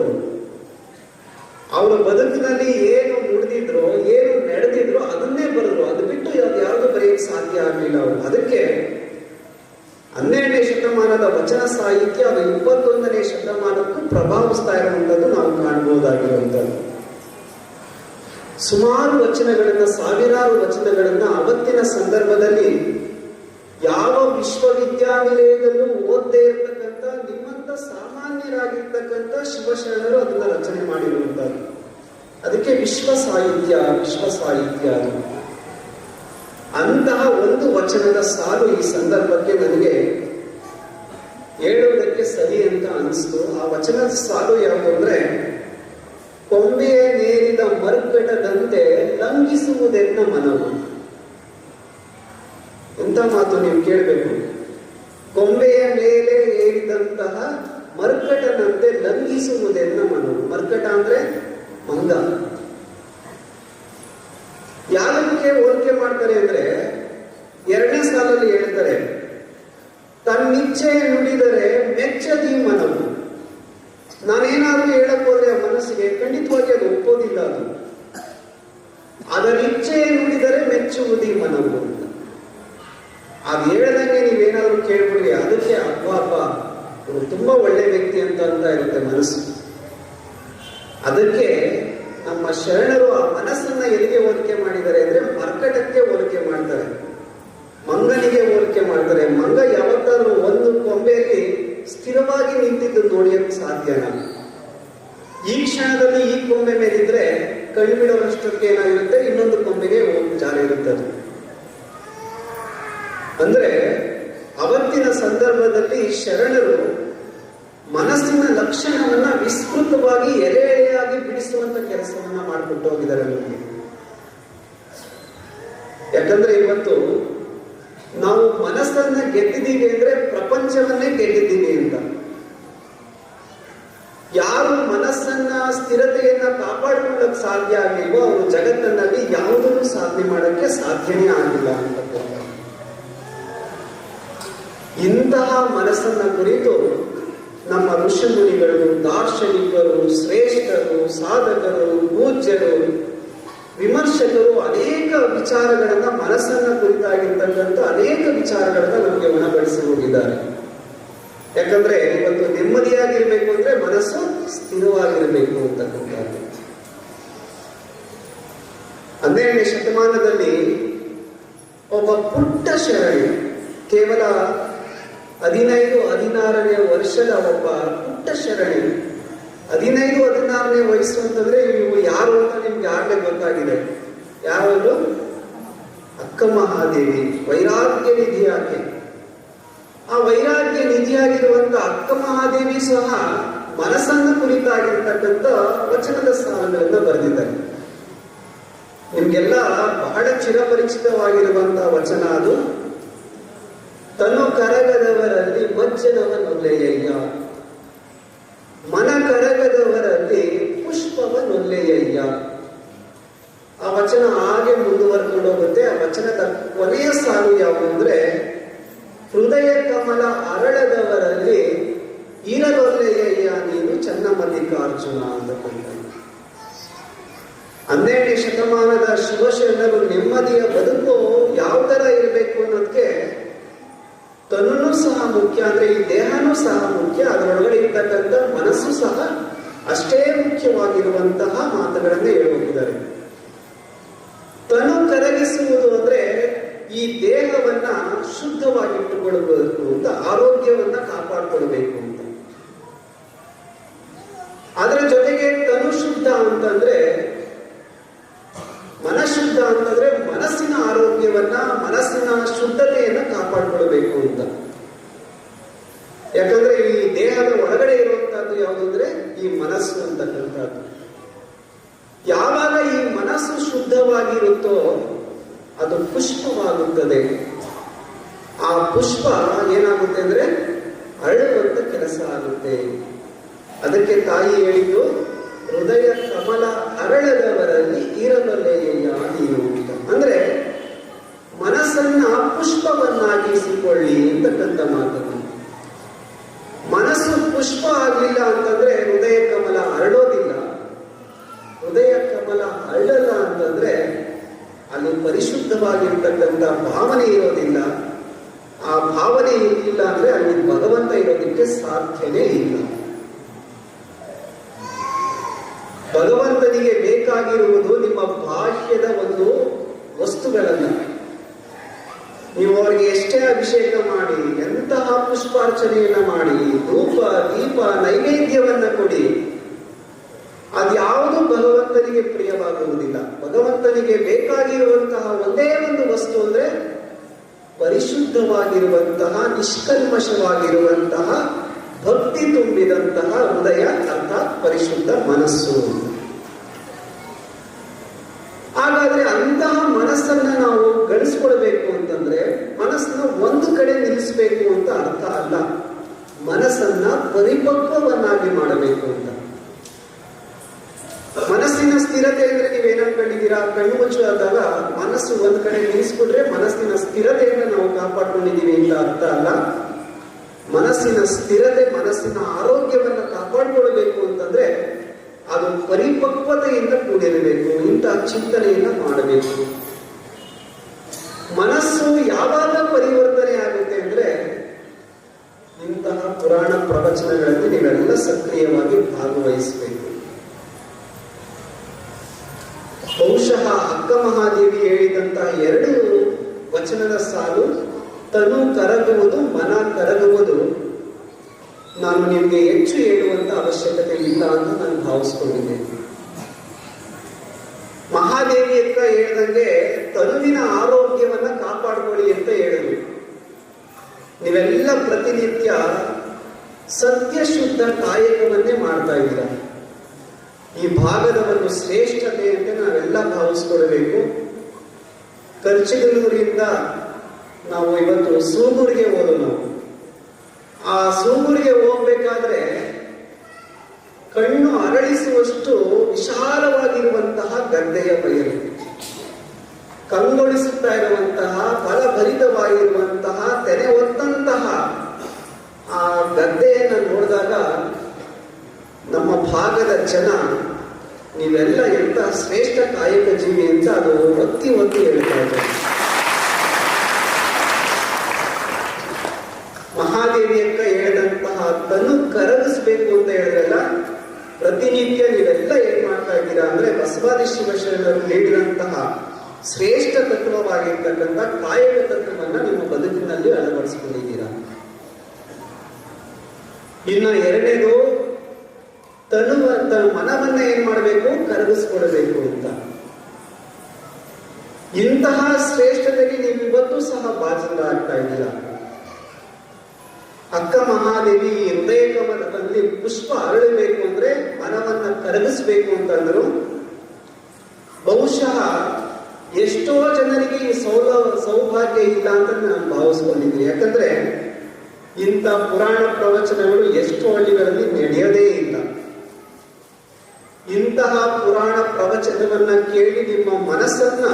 ಅವರ ಬದುಕಿನಲ್ಲಿ ಏನು ನುಡಿದಿದ್ರು, ಏನು ನಡೆದಿದ್ರು ಅದನ್ನೇ ಬರೆದ್ರು. ಅದು ಬಿಟ್ಟು ಯಾವುದು ಬರೆಯಕ್ಕೆ ಸಾಧ್ಯ ಆಗಲಿಲ್ಲ ಅವರು. ಅದಕ್ಕೆ 12ನೇ ಶತಮಾನದ ವಚನ ಸಾಹಿತ್ಯ ಅದು 21ನೇ ಶತಮಾನಕ್ಕೂ ಪ್ರಭಾವಿಸ್ತಾ ಇರುವಂತದ್ದು ನಾವು ಕಾಣಬಹುದಾಗಿರುವಂತದ್ದು. ಸುಮಾರು ವಚನಗಳನ್ನ, ಸಾವಿರಾರು ವಚನಗಳನ್ನ ಅವತ್ತಿನ ಸಂದರ್ಭದಲ್ಲಿ ಯಾವ ವಿಶ್ವವಿದ್ಯಾನಿಲಯದಲ್ಲೂ ಓದದೇ ಇರತಕ್ಕಂಥ ನಿಮ್ಮಂತ ಸಾಮಾನ್ಯರಾಗಿರ್ತಕ್ಕಂಥ ಶಿವಶರಣರು ಅದನ್ನ ರಚನೆ ಮಾಡಿರುವಂತದ್ದು. ಅದಕ್ಕೆ ವಿಶ್ವ ಸಾಹಿತ್ಯ ಅಂತಹ ಒಂದು ವಚನದ ಸಾಲು ಈ ಸಂದರ್ಭಕ್ಕೆ ನನಗೆ ಹೇಳುವುದಕ್ಕೆ ಸರಿ ಅಂತ ಅನಿಸ್ತು. ಆ ವಚನದ ಸಾಲು ಯಾವುದು ಅಂದ್ರೆ, ಕೊಂಬೆಯ ನೇರಿದ ಮರ್ಕಟದಂತೆ ಲಂಘಿಸುವುದೆನ್ನ ಮನವು. ಎಂತ ಮಾತು ನೀವು ಕೇಳಬೇಕು. ಕೊಂಬೆಯ ಮೇಲೆ ಏರಿದಂತಹ ಮರ್ಕಟನಂತೆ ಲಂಘಿಸುವುದೆನ್ನ ಮನವು. ಮರ್ಕಟ ಅಂದ್ರೆ ಮಂಗ. ಯಾದಕ್ಕೆ ಹೋಲಿಕೆ ಮಾಡ್ತಾರೆ ಅಂದ್ರೆ, 2ನೇ ಸಾಲಲ್ಲಿ ಹೇಳ್ತಾರೆ, ತನ್ನಿಚ್ಛೆ ನುಡಿದರೆ ಮೆಚ್ಚದಿ ಮನವು. ನಾನೇನಾದ್ರೂ ಹೇಳಕ್ ಹೋದ್ರೆ ಆ ಮನಸ್ಸಿಗೆ ಖಂಡಿತವಾಗಿ ಅದು ಒಪ್ಪೋದಿಲ್ಲ. ಅದರ ಇಚ್ಛೆ ನುಡಿದರೆ ಮೆಚ್ಚುವುದಿ ಮನವು ಅಂತ. ಅದು ಹೇಳ್ದಂಗೆ ನೀವೇನಾದ್ರೂ ಕೇಳ್ಬಿಡ್ರಿ, ಅದಕ್ಕೆ ಅಪ್ಪ ತುಂಬಾ ಒಳ್ಳೆ ವ್ಯಕ್ತಿ ಅಂತ ಇರುತ್ತೆ ಮನಸ್ಸು. ಅದಕ್ಕೆ ನಮ್ಮ ಶರಣರು ಆ ಮನಸ್ಸನ್ನ ಎಲ್ಲಿಗೆ ಹೋಲಿಕೆ ಮಾಡಿದ್ದಾರೆ ಅಂದ್ರೆ, ಮರ್ಕಟಕ್ಕೆ ಹೋಲಿಕೆ ಮಾಡ್ತಾರೆ, ಮಂಗನಿಗೆ ಹೋಲಿಕೆ ಮಾಡ್ತಾರೆ. ಮಂಗ ಯಾವತ್ತಾದ್ರೂ ಒಂದು ಕೊಂಬೆಯಲ್ಲಿ ಸ್ಥಿರವಾಗಿ ನಿಂತಿದ್ದು ನೋಡಿಯಕ್ಕೆ ಸಾಧ್ಯನಾ? ಈ ಕ್ಷಣದಲ್ಲಿ ಈ ಕೊಂಬೆ ಮೇಲಿದ್ರೆ ಕಣ್ಬಿಡೋರಷ್ಟಕ್ಕೆ ಏನಾಗಿರುತ್ತೆ, ಇನ್ನೊಂದು ಕೊಂಬೆಗೆ ಜಾರಿ ಇರುತ್ತದೆ. ಅಂದ್ರೆ ಅವತ್ತಿನ ಸಂದರ್ಭದಲ್ಲಿ ಶರಣರು ಮನಸ್ಸಿನ ಲಕ್ಷಣವನ್ನ ವಿಸ್ತೃತವಾಗಿ ಎಳೆಯಾಗಿ ಬಿಡಿಸುವಂತ ಕೆಲಸವನ್ನ ಮಾಡಿಕೊಟ್ಟು ಹೋಗಿದ್ದಾರೆ ನಮಗೆ. ಯಾಕಂದ್ರೆ ಇವತ್ತು ನಾವು ಮನಸ್ಸನ್ನ ಗೆದ್ದಿದ್ದೀವಿ ಅಂದ್ರೆ ಪ್ರಪಂಚವನ್ನೇ ಗೆದ್ದಿದ್ದೀವಿ ಅಂತ. ಯಾರು ಮನಸ್ಸನ್ನ ಸ್ಥಿರತೆಯನ್ನ ಕಾಪಾಡಿಕೊಳ್ಳಕ್ ಸಾಧ್ಯ ಆಗಿಲ್ವೋ ಅವರು ಜಗತ್ತಿನಲ್ಲಿ ಯಾವುದನ್ನು ಸಾಧನೆ ಮಾಡಕ್ಕೆ ಸಾಧ್ಯನೇ ಆಗಿಲ್ಲ ಅಂತ. ಇಂತಹ ಮನಸ್ಸನ್ನ ಕುರಿತು ನಮ್ಮ ಋಷಿಮುನಿಗಳು, ದಾರ್ಶನಿಕರು, ಶ್ರೇಷ್ಠರು, ಸಾಧಕರು, ಪೂಜ್ಯರು, ವಿಮರ್ಶಕರು ಅನೇಕ ವಿಚಾರಗಳನ್ನ, ಮನಸ್ಸನ್ನ ಕುರಿತಾಗಿರ್ತಕ್ಕಂಥ ಅನೇಕ ವಿಚಾರಗಳನ್ನ ನಮಗೆ ಉಣಬಡಿಸಿ ಹೋಗಿದ್ದಾರೆ. ಯಾಕಂದ್ರೆ ಇವತ್ತು ನೆಮ್ಮದಿಯಾಗಿರ್ಬೇಕು ಅಂದ್ರೆ ಮನಸ್ಸು ಸ್ಥಿರವಾಗಿರ್ಬೇಕು ಅಂತಕ್ಕಂಥದ್ದು. 12ನೇ ಶತಮಾನದಲ್ಲಿ ಒಬ್ಬ ಪುಟ್ಟ ಶರಣಿ, ಕೇವಲ 15-16ನೇ ವರ್ಷದ ಒಬ್ಬ ಪುಟ್ಟ ಶರಣಿ, 15-16ನೇ ವಯಸ್ಸು ಅಂತಂದ್ರೆ ಇವು ಯಾರು ಅಂತ ನಿಮ್ಗೆ ಆಗ್ಲೇ ಗೊತ್ತಾಗಿದೆ. ಯಾರು? ಅಕ್ಕ ಮಹಾದೇವಿ, ವೈರಾಗ್ಯ ನಿಧಿ ಆಕೆ. ಆ ವೈರಾಗ್ಯ ನಿಧಿಯಾಗಿರುವಂತ ಅಕ್ಕ ಮಹಾದೇವಿ ಸಹ ಮನಸ್ಸನ್ನು ಕುರಿತಾಗಿರ್ತಕ್ಕಂಥ ವಚನದ ಸಾಲುಗಳನ್ನ ಬರೆದಿದ್ದಾರೆ. ನಿಮ್ಗೆಲ್ಲ ಬಹಳ ಚಿರಪರಿಚಿತವಾಗಿರುವಂತಹ ವಚನ ಅದು. ತನು ಕರಗದವರಲ್ಲಿ ಮಜ್ಜನವನೊಲ್ಲೆಯಯ್ಯ, ಮನ ಕರಗದವರಲ್ಲಿ ಪುಷ್ಪವನೊಲ್ಲೆಯಯ್ಯ. ಆ ವಚನ ಹಾಗೆ ಮುಂದುವರ್ಕೊಂಡು ಹೋಗುತ್ತೆ. ಆ ವಚನದ ಕೊನೆಯ ಸಾಲು ಯಾವುದು ಅಂದ್ರೆ, ಹೃದಯ ಕಮಲ ಅರಳದವರಲ್ಲಿ ಇರಲೊಲ್ಲೆಯಯ್ಯ ನೀನು ಚನ್ನಮಲ್ಲಿಕಾರ್ಜುನ ಅಂತಕ್ಕಂಥ. 12ನೇ ಶತಮಾನದ ಶಿವಶರಣರು ನೆಮ್ಮದಿಯ ಬದುಕು ಯಾವ ತರ ಇರಬೇಕು ಅನ್ನೋದಕ್ಕೆ ತನ್ನೂ ಸಹ ಮುಖ್ಯ, ಅಂದ್ರೆ ಈ ದೇಹನೂ ಸಹ ಮುಖ್ಯ, ಅದರೊಳಗಡೆ ಇರ್ತಕ್ಕಂಥ ಮನಸ್ಸು ಸಹ ಅಷ್ಟೇ ಮುಖ್ಯವಾಗಿರುವಂತಹ ಮಾತುಗಳನ್ನ ಹೇಳೋಗಿದ್ದಾರೆ. ತನು ಕರಗಿಸುವುದು ಅಂದ್ರೆ ಈ ದೇಹವನ್ನ ಶುದ್ಧವಾಗಿಟ್ಟುಕೊಳ್ಳಬೇಕು ಅಂತ, ಆರೋಗ್ಯವನ್ನ ಕಾಪಾಡಿಕೊಳ್ಬೇಕು ಅಂತ. ಅದರ ಜೊತೆಗೆ ತನು ಶುದ್ಧ ಅಂತಂದ್ರೆ, ಮನಶುದ್ಧ ಅಂತಂದ್ರೆ ಮನಸ್ಸಿನ ಆರೋಗ್ಯವನ್ನ, ಮನಸ್ಸಿನ ಶುದ್ಧತೆಯನ್ನ ಕಾಪಾಡಿಕೊಳ್ಬೇಕು ಅಂತ. ಯಾಕಂದ್ರೆ ಈ ದೇಹದ ಒಳಗಡೆ ಇರುವಂತಹದ್ದು ಯಾವುದು ಅಂದ್ರೆ ಈ ಮನಸ್ಸು ಅಂತಕ್ಕಂಥದ್ದು. ಯಾವಾಗ ಈ ಮನಸ್ಸು ಶುದ್ಧವಾಗಿರುತ್ತೋ ಅದು ಪುಷ್ಪವಾಗುತ್ತದೆ. ಆ ಪುಷ್ಪ ಏನಾಗುತ್ತೆ ಅಂದ್ರೆ ಅರಳುವಂತ ಕೆಲಸ ಆಗುತ್ತೆ. ಅದಕ್ಕೆ ತಾಯಿ ಹೇಳಿದ್ದು, ಹೃದಯ ಕಮಲ ಅರಳದವರಲ್ಲಿ ಇರಬಲ್ಲೆಯಯ್ಯ ನೀನು ಅಂತ. ಅಂದ್ರೆ ಮನಸ್ಸನ್ನ ಪುಷ್ಪವನ್ನಾಗಿಸಿಕೊಳ್ಳಿ ಅಂತಕ್ಕಂಥ ಮಾತನ್ನು. ಮನಸ್ಸು ಪುಷ್ಪ ಆಗಲಿಲ್ಲ ಅಂತಂದ್ರೆ ಹೃದಯ ಕಮಲ ಅರಳೋದಿಲ್ಲ. ಹೃದಯ ಕಮಲ ಅರಳಲ್ಲ ಅಂತಂದ್ರೆ ಅಲ್ಲಿ ಪರಿಶುದ್ಧವಾಗಿರ್ತಕ್ಕಂಥ ಭಾವನೆ ಇರೋದಿಲ್ಲ. ಆ ಭಾವನೆ ಇರಲಿಲ್ಲ ಅಂದ್ರೆ ಅಲ್ಲಿ ಭಗವಂತ ಇರೋದಕ್ಕೆ ಸಾಧ್ಯನೇ ಇಲ್ಲ. ಭಗವಂತನಿಗೆ ಬೇಕಾಗಿರುವುದು ನಿಮ್ಮ ಬಾಹ್ಯದ ಒಂದು ವಸ್ತುಗಳಲ್ಲ. ನೀವು ಅವರಿಗೆ ಎಷ್ಟೇ ಅಭಿಷೇಕ ಮಾಡಿ, ಎಂತಹ ಪುಷ್ಪಾರ್ಚನೆಯನ್ನ ಮಾಡಿ, ಧೂಪ ದೀಪ ನೈವೇದ್ಯವನ್ನ ಕೊಡಿ, ಅದ್ಯಾವುದು ಭಗವಂತನಿಗೆ ಪ್ರಿಯವಾಗುವುದಿಲ್ಲ. ಭಗವಂತನಿಗೆ ಬೇಕಾಗಿರುವಂತಹ ಒಂದೇ ಒಂದು ವಸ್ತು ಅಂದ್ರೆ ಪರಿಶುದ್ಧವಾಗಿರುವಂತಹ, ನಿಷ್ಕಲ್ಮಶವಾಗಿರುವಂತಹ, ಭಕ್ತಿ ತುಂಬಿದಂತಹ ಹೃದಯ, ಅರ್ಥಾತ್ ಪರಿಶುದ್ಧ ಮನಸ್ಸು. ಹಾಗಾದ್ರೆ ಅಂತಹ ಮನಸ್ಸನ್ನ ನಾವು ಗಳಿಸ್ಕೊಳ್ಬೇಕು ಅಂತಂದ್ರೆ ಮನಸ್ಸನ್ನ ಒಂದು ಕಡೆ ನಿಲ್ಲಿಸಬೇಕು ಅಂತ ಅರ್ಥ ಅಲ್ಲ. ಮನಸ್ಸನ್ನ ಪರಿಪಕ್ವವನ್ನಾಗಿ ಮಾಡಬೇಕು ಅಂತ. ಮನಸ್ಸಿನ ಸ್ಥಿರತೆ ಅಂದ್ರೆ ನೀವೇನ್ ಅನ್ಕೊಂಡಿದ್ದೀರಾ? ಕಣ್ಣು ಮುಚ್ಚಾದಾಗ ಮನಸ್ಸು ಒಂದ್ ಕಡೆ ನಿಲ್ಲಿಸ್ಬಿಟ್ರೆ ಮನಸ್ಸಿನ ಸ್ಥಿರತೆಯನ್ನ ನಾವು ಕಾಪಾಡ್ಕೊಂಡಿದೀವಿ ಅಂತ ಅರ್ಥ ಅಲ್ಲ. ಮನಸ್ಸಿನ ಸ್ಥಿರತೆ, ಮನಸ್ಸಿನ ಆರೋಗ್ಯವನ್ನ ಕಾಪಾಡ್ಕೊಳ್ಬೇಕು ಅಂತಂದ್ರೆ ಅದು ಪರಿಪಕ್ವತೆಯಿಂದ ಕೂಡಿರಬೇಕು. ಇಂತಹ ಚಿಂತನೆಯನ್ನ ಮಾಡಬೇಕು. ಮನಸ್ಸು ಯಾವಾಗ ಪರಿವರ್ತನೆ ಆಗುತ್ತೆ ಅಂದ್ರೆ ಇಂತಹ ಪುರಾಣ ಪ್ರವಚನಗಳಲ್ಲಿ ನೀವೆಲ್ಲ ಸಕ್ರಿಯವಾಗಿ ಭಾಗವಹಿಸಬೇಕು. ಬಹುಶಃ ಅಕ್ಕ ಮಹಾದೇವಿ ಹೇಳಿದಂತಹ 2 ವಚನದ ಸಾಲು, ತನು ಕರಗುವುದು, ಮನ ಕರಗುವುದು, ನಾನು ನಿಮಗೆ ಹೆಚ್ಚು ಹೇಳುವಂತ ಅವಶ್ಯಕತೆ ಇಲ್ಲ ಅಂತ ನಾನು ಭಾವಿಸ್ಕೊಂಡಿದ್ದೇನೆ. ಮಹಾದೇವಿ ಅಂತ ಹೇಳಿದಂಗೆ ತನುವಿನ ಆರೋಗ್ಯವನ್ನ ಕಾಪಾಡಿಕೊಳ್ಳಿ ಅಂತ ಹೇಳಿದ್ರು. ನೀವೆಲ್ಲ ಪ್ರತಿನಿತ್ಯ ಸತ್ಯಶುದ್ಧ ಕಾಯಕವನ್ನೇ ಮಾಡ್ತಾ ಇದ್ದೀರ. ಈ ಭಾಗದ ಒಂದು ಶ್ರೇಷ್ಠತೆ ಅಂತ ನಾವೆಲ್ಲ ಭಾವಿಸ್ಕೊಳ್ಬೇಕು. ಕರ್ಚಿಗಲ್ಲೂರಿಂದ ನಾವು ಇವತ್ತು ಸೂಗೂರಿಗೆ ಹೋದವು. ಆ ಸೂಗೂರಿಗೆ ಹೋಗ್ಬೇಕಾದ್ರೆ ಕಣ್ಣು ಅರಳಿಸುವಷ್ಟು ವಿಶಾಲವಾಗಿರುವಂತಹ ಗದ್ದೆಯ ಬಯಲು, ಕಂಗೊಳಿಸುತ್ತಾ ಇರುವಂತಹ, ಫಲಭರಿತವಾಗಿರುವಂತಹ, ತೆನೆ ಹೊತ್ತಂತಹ ಆ ಗದ್ದೆಯನ್ನು ನೋಡಿದಾಗ ನಮ್ಮ ಭಾಗದ ಜನ ನೀವೆಲ್ಲ ಎಂತ ಶ್ರೇಷ್ಠ ಕಾಯಕ ಜೀವಿ ಅಂತ ಅದು ಒತ್ತಿ ಹೇಳ್ತಾ ಇದ್ದಾರೆ. ಮಹಾದೇವಿಯಕ್ಕ ಹೇಳಿದಂತಹ ತನು ಕರಗಿಸ್ಬೇಕು ಅಂತ ಹೇಳಿದ್ರಲ್ಲ, ಪ್ರತಿನಿತ್ಯ ನೀವೆಲ್ಲ ಏನ್ ಮಾಡ್ತಾ ಇದ್ದೀರಾ ಅಂದ್ರೆ ಬಸವಾದಿ ಶಿವಶರಣರು ನೀಡಿದಂತಹ ಶ್ರೇಷ್ಠ ತತ್ವವಾಗಿರ್ತಕ್ಕಂಥ ಕಾಯಕ ತತ್ವವನ್ನ ನಿಮ್ಮ ಬದುಕಿನಲ್ಲಿ ಅಳವಡಿಸಿಕೊಂಡಿದ್ದೀರಾ. ಇನ್ನು 2ನೇದು, ತನ್ನ ಮನವನ್ನ ಏನ್ ಮಾಡಬೇಕು? ಕರಗಿಸ್ಕೊಳ್ಬೇಕು ಅಂತ. ಇಂತಹ ಶ್ರೇಷ್ಠತೆಗೆ ನೀವು ಇವತ್ತು ಸಹ ಭಾಜನರಾಗ್ತಾ ಇದ್ದೀರಾ. ಅಕ್ಕ ಮಹಾದೇವಿ ಹೃದಯ ಕಮಲದಲ್ಲಿ ಪುಷ್ಪ ಅರಳಬೇಕು ಅಂದ್ರೆ ಮನವನ್ನ ಕರಗಿಸ್ಬೇಕು ಅಂತಂದ್ರು. ಬಹುಶಃ ಎಷ್ಟೋ ಜನರಿಗೆ ಈ ಸೌಭಾಗ್ಯ ಇಲ್ಲ ಅಂತ ನಾನು ಭಾವಿಸ್ಕೊಂಡಿದ್ದೀನಿ. ಯಾಕಂದ್ರೆ ಇಂಥ ಪುರಾಣ ಪ್ರವಚನಗಳು ಎಷ್ಟೋ ಹಳ್ಳಿಗಳಲ್ಲಿ ನಡೆಯೋದೇ ಇಲ್ಲ. ಇಂತಹ ಪುರಾಣ ಪ್ರವಚನವನ್ನ ಕೇಳಿ ನಿಮ್ಮ ಮನಸ್ಸನ್ನ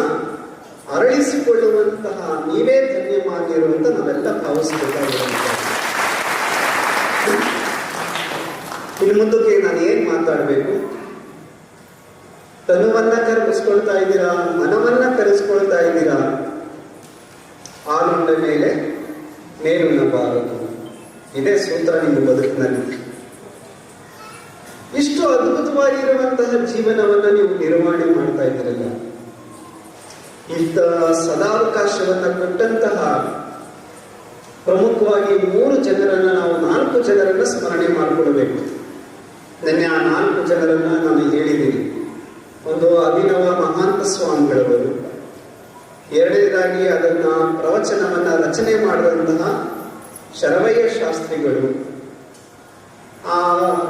ಅರಳಿಸಿಕೊಳ್ಳುವಂತಹ ನೀವೇ ಧನ್ಯವಾಗಿರುವಂತ ನಾವೆಲ್ಲ ಭಾವಿಸಬೇಕಾಗಿರುವಂತ. ಇನ್ನು ಮುಂದಕ್ಕೆ ನಾನು ಏನ್ ಮಾತಾಡಬೇಕು? ತನುವನ್ನ ಕರಗಿಸ್ಕೊಳ್ತಾ ಇದ್ದೀರಾ, ಮನವನ್ನ ಕರೆಸ್ಕೊಳ್ತಾ ಇದ್ದೀರಾ. ಹಾಲುಂಡ ಮೇಲೆ ಮೇಲುಣ್ಣಬಾರದು, ಇದೇ ಸೂತ್ರ ನಿಮ್ಮ ಬದುಕಿನಲ್ಲಿ. ಇಷ್ಟು ಅದ್ಭುತವಾಗಿರುವಂತಹ ಜೀವನವನ್ನ ನೀವು ನಿರ್ವಹಣೆ ಮಾಡ್ತಾ ಇದ್ದೀರಲ್ಲ, ಇಂಥ ಸದಾವಕಾಶವನ್ನ ಕೊಟ್ಟಂತಹ ಪ್ರಮುಖವಾಗಿ 3 ಜನರನ್ನ ನಾವು 4 ಜನರನ್ನ ಸ್ಮರಣೆ ಮಾಡಿಕೊಳ್ಬೇಕು. ನಿನ್ನೆ ಆ 4 ಜನರನ್ನ ನಾನು ಹೇಳಿದ್ದೀನಿ. ಒಂದು ಅಭಿನವ ಮಹಾಂತ ಸ್ವಾಮಿಗಳವರು, 2ನೇದಾಗಿ ಅದನ್ನ ಪ್ರವಚನವನ್ನ ರಚನೆ ಮಾಡಿದಂತಹ ಶರವಯ್ಯ ಶಾಸ್ತ್ರಿಗಳು, ಆ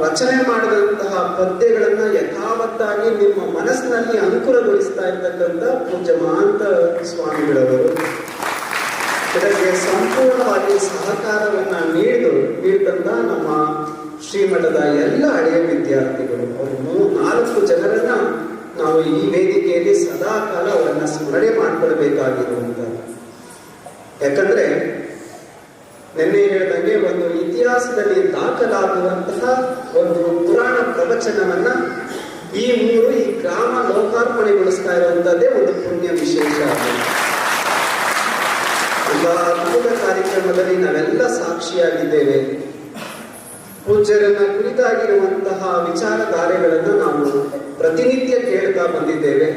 ರಚನೆ ಮಾಡಿದಂತಹ ಪದ್ಯಗಳನ್ನ ಯಥಾವತ್ತಾಗಿ ನಿಮ್ಮ ಮನಸ್ಸಿನಲ್ಲಿ ಅಂಕುರಗೊಳಿಸ್ತಾ ಇರ್ತಕ್ಕಂಥ ಪೂಜ್ಯ ಮಹಾಂತ ಸ್ವಾಮಿಗಳವರು, ಇದಕ್ಕೆ ಸಂಪೂರ್ಣವಾಗಿ ಸಹಕಾರವನ್ನ ನೀಡಿದಂತ ನಮ್ಮ ಶ್ರೀಮಠದ ಎಲ್ಲ ಹಳೆಯ ವಿದ್ಯಾರ್ಥಿಗಳು, ಅವರು 4 ಜನರನ್ನ ನಾವು ಈ ವೇದಿಕೆಯಲ್ಲಿ ಸದಾ ಕಾಲ ಅವರನ್ನ ಸ್ಮರಣೆ ಮಾಡಿಕೊಳ್ಬೇಕಾಗಿರುವಂಥದ್ದು. ಯಾಕಂದ್ರೆ ನಿನ್ನೆ ಹೇಳಿದಂಗೆ ಒಂದು ಇತಿಹಾಸದಲ್ಲಿ ದಾಖಲಾಗುವಂತಹ ಒಂದು ಪುರಾಣ ಪ್ರವಚನವನ್ನ ಈ 3 ಈ ಗ್ರಾಮ ಲೋಕಾರ್ಪಣೆಗೊಳಿಸ್ತಾ ಇರುವಂತದ್ದೇ ಒಂದು ಪುಣ್ಯ ವಿಶೇಷ. ಒಂದು ಅದ್ಭುತ ಕಾರ್ಯಕ್ರಮದಲ್ಲಿ ನಾವೆಲ್ಲ ಸಾಕ್ಷಿಯಾಗಿದ್ದೇವೆ. ಪೂಜ್ಯರನ್ನ ಕುರಿತಾಗಿರುವಂತಹ ವಿಚಾರಧಾರೆಗಳನ್ನು ನಾವು ಪ್ರತಿನಿತ್ಯ ಕೇಳ್ತಾ ಬಂದಿದ್ದೇವೆ.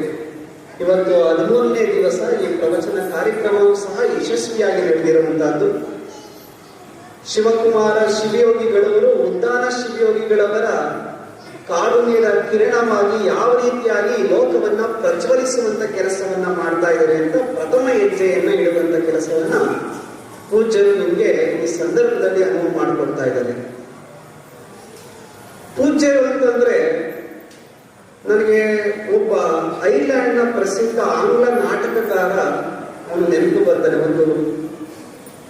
ಇವತ್ತು 13ನೇ ದಿವಸ ಈ ಪ್ರವಚನ ಕಾರ್ಯಕ್ರಮವೂ ಸಹ ಯಶಸ್ವಿಯಾಗಿ ನಡೆದಿರುವಂತಹದ್ದು. ಶಿವಕುಮಾರ ಶಿವಯೋಗಿಗಳವರು ಉದ್ದಾನ ಶಿವಯೋಗಿಗಳವರ ಕಾರುಣ್ಯದ ಕಿರಣವಾಗಿ ಯಾವ ರೀತಿಯಾಗಿ ಲೋಕವನ್ನ ಪ್ರಜ್ವಲಿಸುವಂತ ಕೆಲಸವನ್ನ ಮಾಡ್ತಾ ಇದ್ದಾರೆ ಅಂತ ಪ್ರಥಮ ಹೆಜ್ಜೆಯನ್ನ ಇಡುವಂತ ಕೆಲಸವನ್ನ ಪೂಜ್ಯರು ನಿಮಗೆ ಈ ಸಂದರ್ಭದಲ್ಲಿ ಅನುವು ಮಾಡಿಕೊಡ್ತಾ ಇದ್ದಾರೆ. ಪೂಜ್ಯರು ಅಂತಂದ್ರೆ ನನಗೆ ಒಬ್ಬ ಐರ್ಲೆಂಡ್ ನ ಪ್ರಸಿದ್ಧ ಆಂಗ್ಲ ನಾಟಕಕಾರ ಅವನು ನೆನಪು ಬರ್ತಾನೆ. ಒಂದು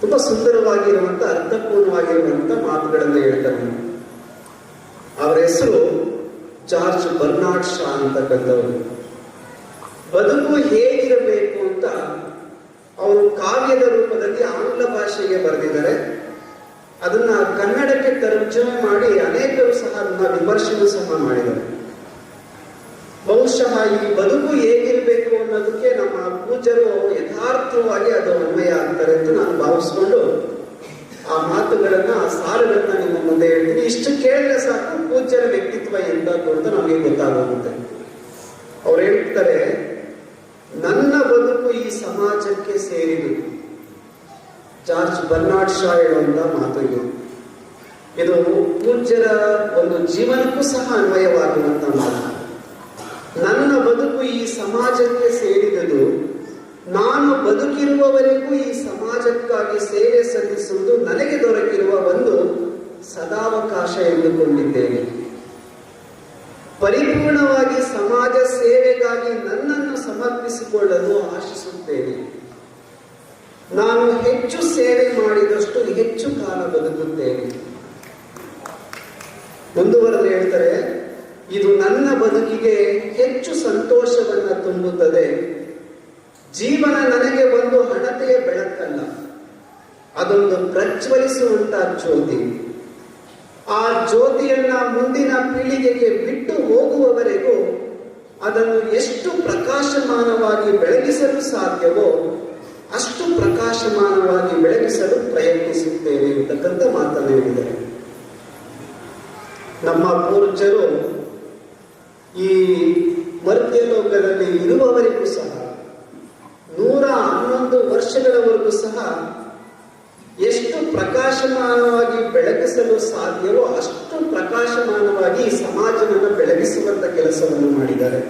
ತುಂಬಾ ಸುಂದರವಾಗಿರುವಂತ ಅರ್ಥಪೂರ್ಣವಾಗಿರುವಂತ ಮಾತುಗಳನ್ನು ಹೇಳ್ತಾರೆ. ಅವರ ಹೆಸರು ಜಾರ್ಜ್ ಬರ್ನಾರ್ಡ್ ಶಾ ಅಂತಕ್ಕಂಥವ್ರು. ಬದುಕು ಹೇಗಿರಬೇಕು ಅಂತ ಅವರು ಕಾವ್ಯದ ರೂಪದಲ್ಲಿ ಆಂಗ್ಲ ಭಾಷೆಗೆ ಬರೆದಿದ್ದಾರೆ. ಅದನ್ನ ಕನ್ನಡಕ್ಕೆ ತರ್ಜುಮೆ ಮಾಡಿ ಅನೇಕರು ಸಹ ಅದನ್ನ ವಿಮರ್ಶೆಯೂ ಸಹ ಮಾಡಿದ್ದಾರೆ. ಬಹುಶಃ ಈ ಬದುಕು ಹೇಗಿರ್ಬೇಕು ಅನ್ನೋದಕ್ಕೆ ನಮ್ಮ ಪೂಜ್ಯರು ಯಥಾರ್ಥವಾಗಿ ಅದು ಅನ್ವಯ ಆಗ್ತಾರೆ ಅಂತ ನಾನು ಭಾವಿಸ್ಕೊಂಡು ಆ ಮಾತುಗಳನ್ನ ಆ ಸಾಲುಗಳನ್ನ ನಿಮ್ಮ ಮುಂದೆ ಹೇಳ್ತೀನಿ. ಇಷ್ಟು ಕೇಳಿದ್ರೆ ಸಾಕು ಪೂಜ್ಯರ ವ್ಯಕ್ತಿತ್ವ ಎಂತದ್ದು ಅಂತ ನಮಗೆ ಗೊತ್ತಾಗುತ್ತೆ. ಅವ್ರು ಹೇಳ್ತಾರೆ, ನನ್ನ ಬದುಕು ಈ ಸಮಾಜಕ್ಕೆ ಸೇರಿದು. ಜಾರ್ಜ್ ಬರ್ನಾರ್ಡ್ ಶಾ ಹೇಳುವಂತ ಮಾತು ಇದು. ಇದು ಪೂಜ್ಯರ ಒಂದು ಜೀವನಕ್ಕೂ ಸಹ ಅನ್ವಯವಾಗುವಂತ ಮಾತು. ನನ್ನ ಬದುಕು ಈ ಸಮಾಜಕ್ಕೆ ಸೇರಿದುದು. ನಾನು ಬದುಕಿರುವವರೆಗೂ ಈ ಸಮಾಜಕ್ಕಾಗಿ ಸೇವೆ ಸಲ್ಲಿಸುವುದು ನನಗೆ ದೊರಕಿರುವ ಒಂದು ಸದಾವಕಾಶ ಎಂದುಕೊಂಡಿದ್ದೇನೆ. ಪರಿಪೂರ್ಣವಾಗಿ ಸಮಾಜ ಸೇವೆಗಾಗಿ ನನ್ನನ್ನು ಸಮರ್ಪಿಸಿಕೊಳ್ಳಲು ಆಶಿಸುತ್ತೇನೆ. ನಾನು ಹೆಚ್ಚು ಸೇವೆ ಮಾಡಿದಷ್ಟು ಹೆಚ್ಚು ಕಾಲ ಬದುಕುತ್ತೇನೆ. ಮುಂದುವರೆದು ಹೇಳ್ತಾರೆ, ಇದು ನನ್ನ ಬದುಕಿಗೆ ಹೆಚ್ಚು ಸಂತೋಷವನ್ನ ತುಂಬುತ್ತದೆ. ಜೀವನ ನನಗೆ ಒಂದು ಹಣತೆಯ ಬೆಳಕಲ್ಲ, ಅದೊಂದು ಪ್ರಜ್ವಲಿಸುವಂತ ಜ್ಯೋತಿ. ಆ ಜ್ಯೋತಿಯನ್ನ ಮುಂದಿನ ಪೀಳಿಗೆಗೆ ಬಿಟ್ಟು ಹೋಗುವವರೆಗೂ ಅದನ್ನು ಎಷ್ಟು ಪ್ರಕಾಶಮಾನವಾಗಿ ಬೆಳಗಿಸಲು ಸಾಧ್ಯವೋ ಅಷ್ಟು ಪ್ರಕಾಶಮಾನವಾಗಿ ಬೆಳಗಿಸಲು ಪ್ರಯತ್ನಿಸುತ್ತೇನೆ ಅಂತಕ್ಕಂಥ ಮಾತನ್ನು ಹೇಳಿದ್ದಾರೆ. ನಮ್ಮ ಪೂರ್ವಜರು ಈ ಮರ್ತ್ಯ ಲೋಕದಲ್ಲಿ ಇರುವವರೆಗೂ ಸಹ 111 ವರ್ಷಗಳವರೆಗೂ ಸಹ ಎಷ್ಟು ಪ್ರಕಾಶಮಾನವಾಗಿ ಬೆಳಗಿಸಲು ಸಾಧ್ಯವೋ ಅಷ್ಟು ಪ್ರಕಾಶಮಾನವಾಗಿ ಈ ಸಮಾಜವನ್ನು ಬೆಳಗಿಸುವಂತ ಕೆಲಸವನ್ನು ಮಾಡಿದ್ದಾರೆ.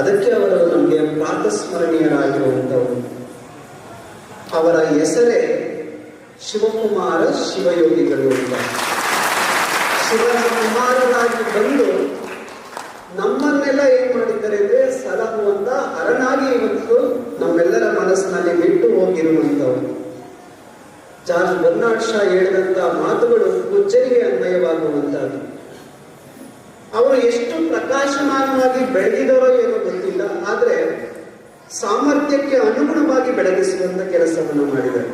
ಅದಕ್ಕೆ ಅವರು ನಮಗೆ ಪ್ರಾತಸ್ಮರಣೀಯರಾಗಿರುವಂತವರು. ಅವರ ಹೆಸರೇ ಶಿವಕುಮಾರ ಶಿವಯೋಗಿಗಳು ಅಂತ. ಶಿವನ ಕುಮಾರರಾಗಿ ಬಂದು ನಮ್ಮನ್ನೆಲ್ಲ ಏನ್ ಮಾಡಿದ್ದಾರೆ ಅಂದ್ರೆ ಸಲಹುವಂತ ಅರನಾಗಿ ಇವತ್ತು ನಮ್ಮೆಲ್ಲರ ಮನಸ್ಸಿನಲ್ಲಿ ಬಿಟ್ಟು ಹೋಗಿರುವಂತವರು. ಜಾರ್ಜ್ ಬರ್ನಾರ್ಡ್ ಶಾ ಹೇಳಿದಂತ ಮಾತುಗಳು ಪೂಜ್ಯರಿಗೆ ಅನ್ವಯವಾಗುವಂತಹದ್ದು. ಅವರು ಎಷ್ಟು ಪ್ರಕಾಶಮಾನವಾಗಿ ಬೆಳೆದಿದರೋ ಏನೋ ಗೊತ್ತಿಲ್ಲ, ಆದ್ರೆ ಸಾಮರ್ಥ್ಯಕ್ಕೆ ಅನುಗುಣವಾಗಿ ಬೆಳಗಿಸುವಂತ ಕೆಲಸವನ್ನು ಮಾಡಿದ್ದಾರೆ.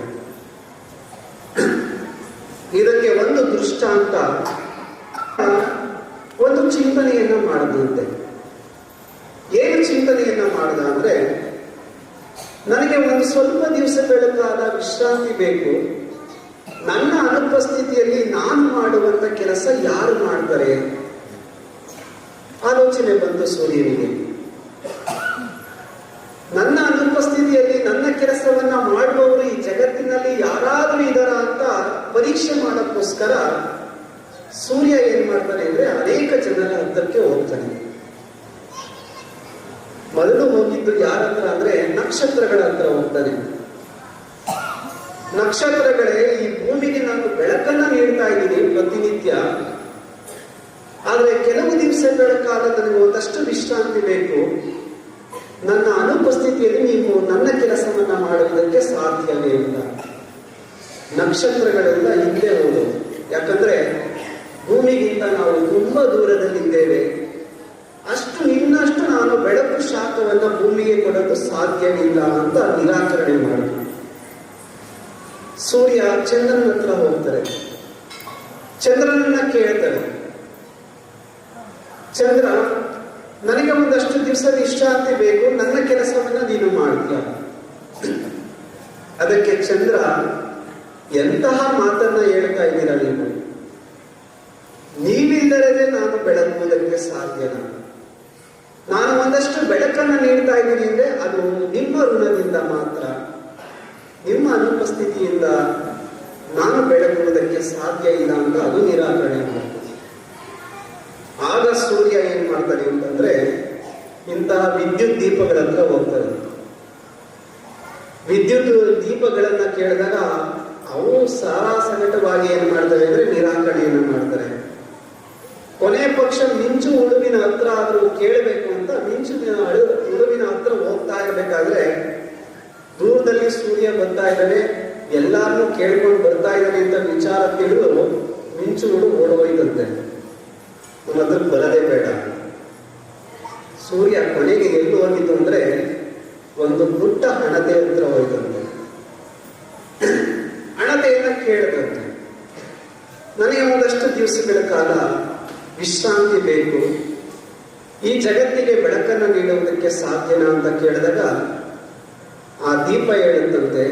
ಇದಕ್ಕೆ ಒಂದು ದೃಷ್ಟಾಂತ, ಒಂದು ಚಿಂತನೆಯನ್ನ ಮಾಡದಂತೆ. ಏನು ಚಿಂತನೆಯನ್ನ ಮಾಡದ ಅಂದ್ರೆ, ನನಗೆ ಒಂದು ಸ್ವಲ್ಪ ದಿವಸಗಳ ಕಾಲ ವಿಶ್ರಾಂತಿ ಬೇಕು. ನನ್ನ ಅನುಪಸ್ಥಿತಿಯಲ್ಲಿ ನಾನು ಮಾಡುವಂತ ಕೆಲಸ ಯಾರು ಮಾಡ್ತಾರೆ? ಆಲೋಚನೆ ಬಂತು ಸೂರ್ಯನಿಗೆ. ನನ್ನ ಅನುಪಸ್ಥಿತಿಯಲ್ಲಿ ನನ್ನ ಕೆಲಸವನ್ನ ಮಾಡುವವರು ಈ ಜಗತ್ತಿನಲ್ಲಿ ಯಾರಾದ್ರೂ ಇದರ ಅಂತ ಪರೀಕ್ಷೆ ಮಾಡೋಕ್ಕೋಸ್ಕರ ಸೂರ್ಯ ಏನ್ ಮಾಡ್ತಾನೆ ಅಂದ್ರೆ ಅನೇಕ ಜನರ ಹತ್ತಕ್ಕೆ ಹೋಗ್ತಾನೆ. ಮೊದಲು ಹೋಗಿದ್ದು ಯಾರ ಹತ್ರ ಅಂದ್ರೆ ನಕ್ಷತ್ರಗಳ ಹತ್ರ ಹೋಗ್ತಾನೆ. ನಕ್ಷತ್ರಗಳೇ, ಈ ಭೂಮಿಗೆ ನಾನು ಬೆಳಕನ್ನ ನೀಡ್ತಾ ಇದ್ದೀನಿ ಪ್ರತಿನಿತ್ಯ, ಆದ್ರೆ ಕೆಲವು ದಿವಸಗಳ ಕಾಲ ನನಗೆ ಒಂದಷ್ಟು ವಿಶ್ರಾಂತಿ ಬೇಕು. ನನ್ನ ಅನುಪಸ್ಥಿತಿಯಲ್ಲಿ ನೀವು ನನ್ನ ಕೆಲಸವನ್ನ ಮಾಡುವುದಕ್ಕೆ ಸಾಧ್ಯವೇ ಇಲ್ಲ. ನಕ್ಷತ್ರಗಳೆಲ್ಲ ಹಿಂದೆ ಹೋದು, ಯಾಕಂದ್ರೆ ಭೂಮಿಗಿಂತ ನಾವು ತುಂಬಾ ದೂರದಲ್ಲಿದ್ದೇವೆ. ಅಷ್ಟು ಇನ್ನಷ್ಟು ನಾನು ಬೆಳಕು ಶಾಖವನ್ನ ಭೂಮಿಗೆ ಕೊಡಲು ಸಾಧ್ಯವಿಲ್ಲ ಅಂತ ನಿರಾಕರಣೆ ಮಾಡಿದ್ರು. ಸೂರ್ಯ ಚಂದ್ರನ ಹತ್ರ ಹೋಗ್ತಾರೆ. ಚಂದ್ರನನ್ನ ಕೇಳ್ತಾರೆ, ಚಂದ್ರ, ನನಗೆ ಒಂದಷ್ಟು ದಿವಸ ವಿಶ್ರಾಂತಿ ಬೇಕು, ನನ್ನ ಕೆಲಸವನ್ನ ನೀನು ಮಾಡ್ತೀಯ? ಅದಕ್ಕೆ ಚಂದ್ರ, ಎಂತಹ ಮಾತನ್ನ ಹೇಳ್ತಾ ಇದ್ದೀರಾ ನೀವು? ನೀವಿಲ್ಲದೇ ನಾನು ಬೆಳಗುವುದಕ್ಕೆ ಸಾಧ್ಯನಾ? ನಾನು ಒಂದಷ್ಟು ಬೆಳಕನ್ನು ನೀಡ್ತಾ ಇದ್ದೀನಿ ಅಂದ್ರೆ ಅದು ನಿಮ್ಮ ಋಣದಿಂದ ಮಾತ್ರ. ನಿಮ್ಮ ಅನುಪಸ್ಥಿತಿಯಿಂದ ನಾನು ಬೆಳಗುವುದಕ್ಕೆ ಸಾಧ್ಯ ಇಲ್ಲ ಅಂತ ಅದು ನಿರಾಕರಣೆ ಮಾಡ್ತದೆ. ಆಗ ಸೂರ್ಯ ಏನ್ ಮಾಡ್ತಾನೆ ಅಂತಂದ್ರೆ ಇಂತಹ ವಿದ್ಯುತ್ ದೀಪಗಳ ಹತ್ರ ಹೋಗ್ತಾರೆ. ವಿದ್ಯುತ್ ದೀಪಗಳನ್ನ ಕೇಳಿದಾಗ ಅವು ಸಾರಾಸಗಟವಾಗಿ ಏನ್ ಮಾಡ್ತವೆ ಅಂದ್ರೆ ನಿರಾಕರಣೆಯನ್ನು ಮಾಡ್ತಾರೆ. ಕೊನೆ ಪಕ್ಷ ಮಿಂಚು ಹುಳುವಿನ ಹತ್ರ ಆದ್ರೂ ಕೇಳಬೇಕು ಅಂತ ಹುಳುವಿನ ಹತ್ರ ಹೋಗ್ತಾ ಇರ್ಬೇಕಾದ್ರೆ ದೂರದಲ್ಲಿ ಸೂರ್ಯ ಬರ್ತಾ ಇದ್ದಾನೆ, ಎಲ್ಲಾರನ್ನೂ ಕೇಳ್ಕೊಂಡು ಬರ್ತಾ ಇದ್ದಾನೆ ಅಂತ ವಿಚಾರ ತಿಳಿದು ಮಿಂಚು ಹುಳು ಓಡೋಯ್ತಂತೆ. ನಮ್ಮ ಹತ್ರ ಬರದೇ ಬೇಡ. ಸೂರ್ಯ ಕೊನೆಗೆ ಎಲ್ಲಿ ಹೋಗಿತ್ತು ಅಂದ್ರೆ ಒಂದು ಪುಟ್ಟ ಹಣತೆ ಹತ್ರ ಹೋಯ್ತಂತೆ. ಹಣತೆಯನ್ನ ಕೇಳದಂತೆ, ನನಗೆ ಒಂದಷ್ಟು ದಿವಸಗಳ ಕಾಲ ವಿಶ್ರಾಂತಿ ಬೇಕು, ಈ ಜಗತ್ತಿಗೆ ಬೆಳಕನ್ನು ನೀಡುವುದಕ್ಕೆ ಸಾಧ್ಯನಾ ಅಂತ ಕೇಳಿದಾಗ ಆ ದೀಪ ಹೇಳುತ್ತಂತೆ,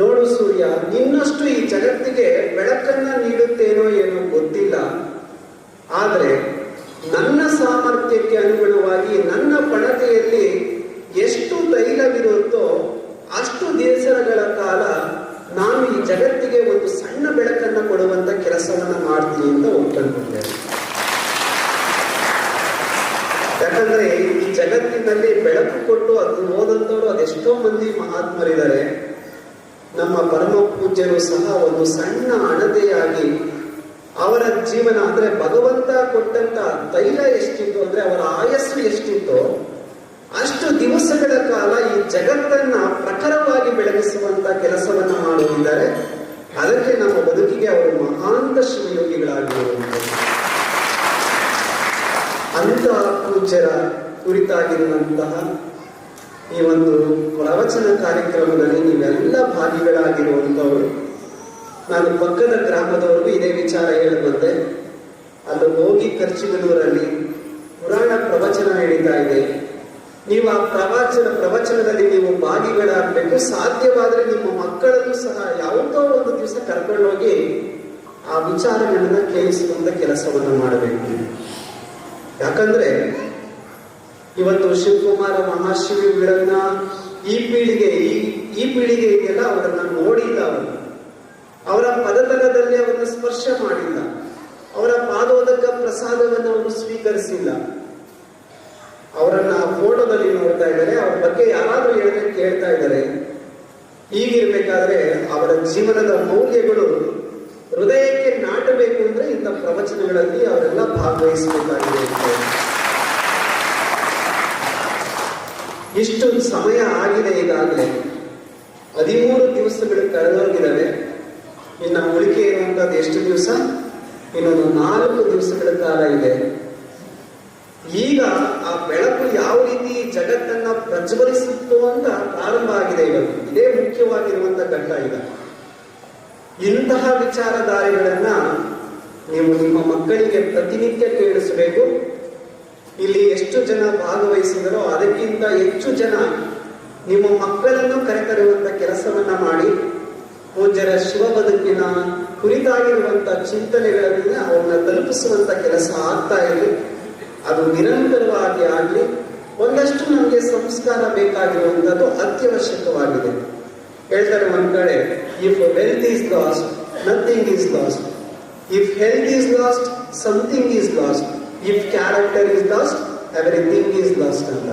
ನೋಡು ಸೂರ್ಯ, ನಿನ್ನಷ್ಟು ಈ ಜಗತ್ತಿಗೆ ಬೆಳಕನ್ನ ನೀಡುತ್ತೇನೋ ಏನೋ ಗೊತ್ತಿಲ್ಲ, ಆದರೆ ನನ್ನ ಸಾಮರ್ಥ್ಯಕ್ಕೆ ಅನುಗುಣವಾಗಿ ನನ್ನ ಪಣತೆಯಲ್ಲಿ ಎಷ್ಟು ತೈಲವಿರುತ್ತೋ ಅಷ್ಟು ದಿವಸಗಳ ಕಾಲ ನಾನು ಈ ಜಗತ್ತಿಗೆ ಒಂದು ಸಣ್ಣ ಬೆಳಕನ್ನ ಕೊಡುವಂತ ಕೆಲಸವನ್ನ ಮಾಡ್ತೀನಿ ಅಂತ ಒಪ್ಕೊಂಡ್ಬಿಟ್ಟೆ. ಯಾಕಂದ್ರೆ ಈ ಜಗತ್ತಿನಲ್ಲಿ ಬೆಳಕು ಕೊಟ್ಟು ಅದು ಓದಂತವ್ರು ಅದೆಷ್ಟೋ ಮಂದಿ ಮಹಾತ್ಮರಿದ್ದಾರೆ. ನಮ್ಮ ಪರಮ ಪೂಜ್ಯರು ಸಹ ಒಂದು ಸಣ್ಣ ಅಣತೆಯಾಗಿ ಅವರ ಜೀವನ ಅಂದ್ರೆ ಭಗವಂತ ಕೊಟ್ಟಂತ ತೈಲ ಎಷ್ಟಿತ್ತು ಅಂದ್ರೆ ಅವರ ಆಯಸ್ಸು ಎಷ್ಟಿತ್ತೋ ಅಷ್ಟು ದಿವಸಗಳ ಕಾಲ ಈ ಜಗತ್ತನ್ನ ಪ್ರಖರವಾಗಿ ಬೆಳಗಿಸುವಂತ ಕೆಲಸವನ್ನ ಮಾಡುತ್ತಿದ್ದಾರೆ. ಅದಕ್ಕೆ ನಮ್ಮ ಬದುಕಿಗೆ ಅವರು ಮಹಾಂತ ಶಿವಯೋಗಿಗಳಾಗಿರುವಂಥದ್ದು. ಅಂತ ಪೂಜ್ಯರ ಕುರಿತಾಗಿರುವಂತಹ ಈ ಒಂದು ಪ್ರವಚನ ಕಾರ್ಯಕ್ರಮದಲ್ಲಿ ನೀವೆಲ್ಲ ಭಾಗಿಗಳಾಗಿರುವಂಥವರು. ನಾನು ಪಕ್ಕದ ಗ್ರಾಮದವರೆಗೂ ಇದೇ ವಿಚಾರ ಹೇಳಿ ಬಂದೆ. ಅಲ್ಲಿ ಹೋಗಿ ಖರ್ಚಿಗನೂರಲ್ಲಿ ಪುರಾಣ ಪ್ರವಚನ ನಡೀತಾ ಇದೆ. ನೀವು ಆ ಪ್ರವಚನದಲ್ಲಿ ನೀವು ಭಾಗಿಗಳಾಗಬೇಕು. ಸಾಧ್ಯವಾದರೆ ನಿಮ್ಮ ಮಕ್ಕಳನ್ನು ಸಹ ಯಾವುದೋ ಒಂದು ದಿವಸ ಕರ್ಕೊಂಡೋಗಿ ಆ ವಿಚಾರಗಳನ್ನ ಕೇಳಿಸುವಂತ ಕೆಲಸವನ್ನು ಮಾಡಬೇಕು. ಯಾಕಂದ್ರೆ ಇವತ್ತು ಶಿವಕುಮಾರ ಮಹಾಶಿವಗಳನ್ನ ಈ ಪೀಳಿಗೆಗೆಲ್ಲ ಅವರನ್ನ ನೋಡಿಲ್ಲ, ಅವರ ಪದತಲದಲ್ಲಿ ಅವರನ್ನ ಸ್ಪರ್ಶ ಮಾಡಿಲ್ಲ, ಅವರ ಪಾದೋದಕ ಪ್ರಸಾದವನ್ನು ಅವರು ಸ್ವೀಕರಿಸಿಲ್ಲ. ಅವರನ್ನ ಫೋಟೋದಲ್ಲಿ ನೋಡ್ತಾ ಇದ್ದಾರೆ, ಅವ್ರ ಬಗ್ಗೆ ಯಾರಾದ್ರೂ ಹೇಳಿದ್ರೆ ಕೇಳ್ತಾ ಇದ್ದಾರೆ. ಹೀಗಿರ್ಬೇಕಾದ್ರೆ ಅವರ ಜೀವನದ ಮೌಲ್ಯಗಳು ಹೃದಯಕ್ಕೆ ನಾಟಬೇಕು ಅಂದ್ರೆ ಇಂಥ ಪ್ರವಚನಗಳಲ್ಲಿ ಅವರೆಲ್ಲ ಭಾಗವಹಿಸಬೇಕಾಗಿದೆ. ಇಷ್ಟು ಸಮಯ ಆಗಿದೆ, ಈಗಾಗಲೇ 13 ದಿವಸಗಳು ಕಳೆದೋಗಿದ್ದಾವೆ. ಇನ್ನು ಉಳಿಕೆ ಇರುವಂತದ್ದು ಎಷ್ಟು ದಿವಸ? ಇನ್ನೊಂದು 4 ದಿವಸಗಳ ಕಾಲ ಇದೆ. ಈಗ ಆ ಬೆಳಕು ಯಾವ ರೀತಿ ಜಗತ್ತನ್ನ ಪ್ರಜ್ವಲಿಸುತ್ತೋ ಅಂತ ಪ್ರಾರಂಭ ಆಗಿದೆ. ಇವತ್ತು ಇದೇ ಮುಖ್ಯವಾಗಿರುವಂತ ಘಟ್ಟ. ಈಗ ಇಂತಹ ವಿಚಾರಧಾರೆಗಳನ್ನ ನೀವು ನಿಮ್ಮ ಮಕ್ಕಳಿಗೆ ಪ್ರತಿನಿತ್ಯ ಕೇಳಿಸಬೇಕು. ಇಲ್ಲಿ ಎಷ್ಟು ಜನ ಭಾಗವಹಿಸಿದರೋ ಅದಕ್ಕಿಂತ ಹೆಚ್ಚು ಜನ ನಿಮ್ಮ ಮಕ್ಕಳನ್ನು ಕರೆತರುವಂತ ಕೆಲಸವನ್ನ ಮಾಡಿ ಪೂಜ್ಯರ ಶಿವ ಬದುಕಿನ ಕುರಿತಾಗಿರುವಂತ ಚಿಂತನೆಗಳನ್ನ ಅವನ್ನ ತಲುಪಿಸುವಂತ ಕೆಲಸ ಆಗ್ತಾ ಇದೆ. ಅದು ನಿರಂತರವಾಗಿ ಆಗಲಿ. ಒಂದಷ್ಟು ನಮಗೆ ಸಂಸ್ಕಾರ ಬೇಕಾಗಿರುವಂತದ್ದು ಅತ್ಯವಶ್ಯಕವಾಗಿದೆ. ಹೇಳ್ತಾರೆ ಒಂದ್ ಕಡೆ, if wealth is last nothing is last, if health is last something is last, if character is last everything is last ಅಂತ.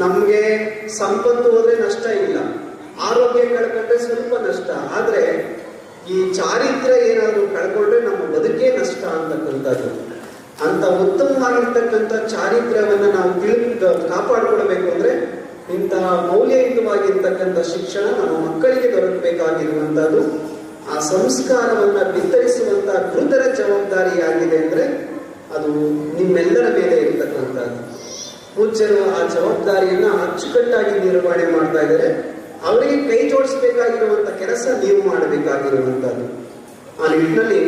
ನಮ್ಗೆ ಸಂಪತ್ತು ಹೋದ್ರೆ ನಷ್ಟ ಇಲ್ಲ, ಆರೋಗ್ಯ ಕಳ್ಕೊಂಡ್ರೆ ಸ್ವಲ್ಪ ನಷ್ಟ, ಆದ್ರೆ ಈ ಚಾರಿತ್ರ್ಯ ಏನಾದ್ರು ಕಳ್ಕೊಂಡ್ರೆ ನಮ್ಮ ಬದುಕೇ ನಷ್ಟ ಅಂತಕ್ಕಂಥದ್ದು. ಅಂತ ಉತ್ತಮವಾಗಿರ್ತಕ್ಕಂಥ ಚಾರಿತ್ರ್ಯವನ್ನ ನಾವು ಕಾಪಾಡಿಕೊಳ್ಬೇಕು ಅಂದ್ರೆ ಇಂತಹ ಮೌಲ್ಯಯುತವಾಗಿರ್ತಕ್ಕಂಥ ಶಿಕ್ಷಣ ನಮ್ಮ ಮಕ್ಕಳಿಗೆ ದೊರಕಬೇಕಾಗಿರುವಂತಹದ್ದು. ಆ ಸಂಸ್ಕಾರವನ್ನ ಬಿತ್ತರಿಸುವಂತ ಗುರುತರ ಜವಾಬ್ದಾರಿ ಆಗಿದೆ ಅಂದ್ರೆ ಅದು ನಿಮ್ಮೆಲ್ಲರ ಮೇಲೆ ಇರ್ತಕ್ಕಂಥದ್ದು. ಪೂಜ್ಯರು ಆ ಜವಾಬ್ದಾರಿಯನ್ನ ಅಚ್ಚುಕಟ್ಟಾಗಿ ನಿರ್ವಹಣೆ ಮಾಡ್ತಾ ಇದ್ದಾರೆ. ಅವರಿಗೆ ಕೈ ಜೋಡಿಸಬೇಕಾಗಿರುವಂತ ಕೆಲಸ ನೀವು ಮಾಡಬೇಕಾಗಿರುವಂತದ್ದು. ಆ ನಿಟ್ಟಿನಲ್ಲಿ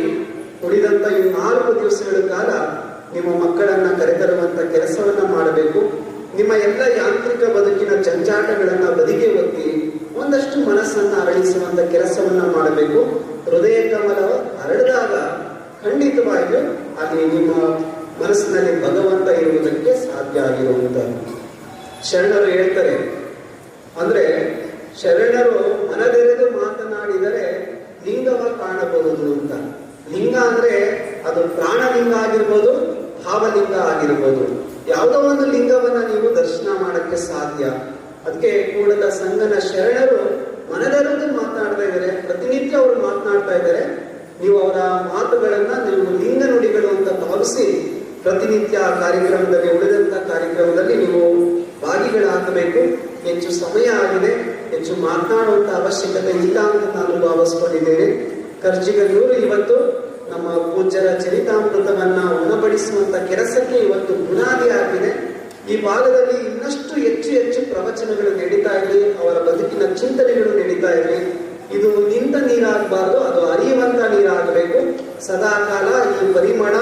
ಉಳಿದಂತ ಈ 4 ದಿವಸಗಳ ಕಾಲ ನಿಮ್ಮ ಮಕ್ಕಳನ್ನ ಕರೆತರುವಂತ ಕೆಲಸವನ್ನ ಮಾಡಬೇಕು. ನಿಮ್ಮ ಎಲ್ಲ ಯಾಂತ್ರಿಕ ಬದುಕಿನ ಜಂಜಾಟಗಳನ್ನ ಬದಿಗೆ ಒತ್ತಿ ಒಂದಷ್ಟು ಮನಸ್ಸನ್ನ ಅರಳಿಸುವಂತ ಕೆಲಸವನ್ನ ಮಾಡಬೇಕು. ಹೃದಯ ಕಮಲ ಹರಡಿದಾಗ ಖಂಡಿತವಾಗಿಯೂ ಅಲ್ಲಿ ನಿಮ್ಮ ಮನಸ್ಸಿನಲ್ಲಿ ಭಗವಂತ ಇರುವುದಕ್ಕೆ ಸಾಧ್ಯ ಆಗಿರುವಂತದ್ದು. ಶರಣರು ಹೇಳ್ತಾರೆ. ಅಂದ್ರೆ ಶರಣರು ಮನದೆರೆದು ಮಾತನಾಡಿದರೆ ಲಿಂಗವ ಕಾಣಬಹುದು ಅಂತ. ಲಿಂಗ ಅಂದ್ರೆ ಅದು ಪ್ರಾಣಲಿಂಗ ಆಗಿರ್ಬೋದು, ಭಾವಲಿಂಗ ಆಗಿರ್ಬೋದು. ಯಾವುದೋ ಒಂದು ಲಿಂಗವನ್ನ ನೀವು ದರ್ಶನ ಮಾಡಕ್ಕೆ ಸಾಧ್ಯ. ಅದಕ್ಕೆ ಕೂಡಲ ಸಂಗನ ಶರಣರು ಮನದೆರೆದು ಮಾತನಾಡ್ತಾ ಇದ್ದಾರೆ. ಪ್ರತಿನಿತ್ಯ ಅವರು ಮಾತನಾಡ್ತಾ ಇದ್ದಾರೆ. ನೀವು ಅವರ ಮಾತುಗಳನ್ನ ನೀವು ಲಿಂಗ ನುಡಿಗಳು ಅಂತ ಭಾವಿಸಿ ಪ್ರತಿನಿತ್ಯ ಕಾರ್ಯಕ್ರಮದಲ್ಲಿ, ಉಳಿದಂತ ಕಾರ್ಯಕ್ರಮದಲ್ಲಿ ನೀವು ಭಾಗಿಗಳಾಗಬೇಕು. ಹೆಚ್ಚು ಸಮಯ ಆಗಿದೆ, ಹೆಚ್ಚು ಮಾತನಾಡುವಂತ ಅವಶ್ಯಕತೆ ಇಲ್ಲ ಅಂತ ನಾನು ಭಾವಿಸ್ಕೊಂಡಿದ್ದೇನೆ. ಕರ್ಜಿಗಲ್ಲೂರು ಇವತ್ತು ನಮ್ಮ ಪೂಜ್ಯರ ಚರಿತಾಮೃತವನ್ನ ಉಣಬಡಿಸುವಂತ ಕೆಲಸಕ್ಕೆ ಇವತ್ತು ಬುನಾದಿ ಆಗಿದೆ. ಈ ಭಾಗದಲ್ಲಿ ಇನ್ನಷ್ಟು ಹೆಚ್ಚು ಹೆಚ್ಚು ಪ್ರವಚನಗಳು ನಡೀತಾ ಇರಲಿ, ಅವರ ಬದುಕಿನ ಚಿಂತನೆಗಳು ನಡೀತಾ ಇರಲಿ. ಇದು ನಿಂತ ನೀರಾಗಬಾರ್ದು, ಅದು ಹರಿಯುವಂತ ನೀರಾಗಬೇಕು. ಸದಾಕಾಲ ಈ ಪರಿಮಳ,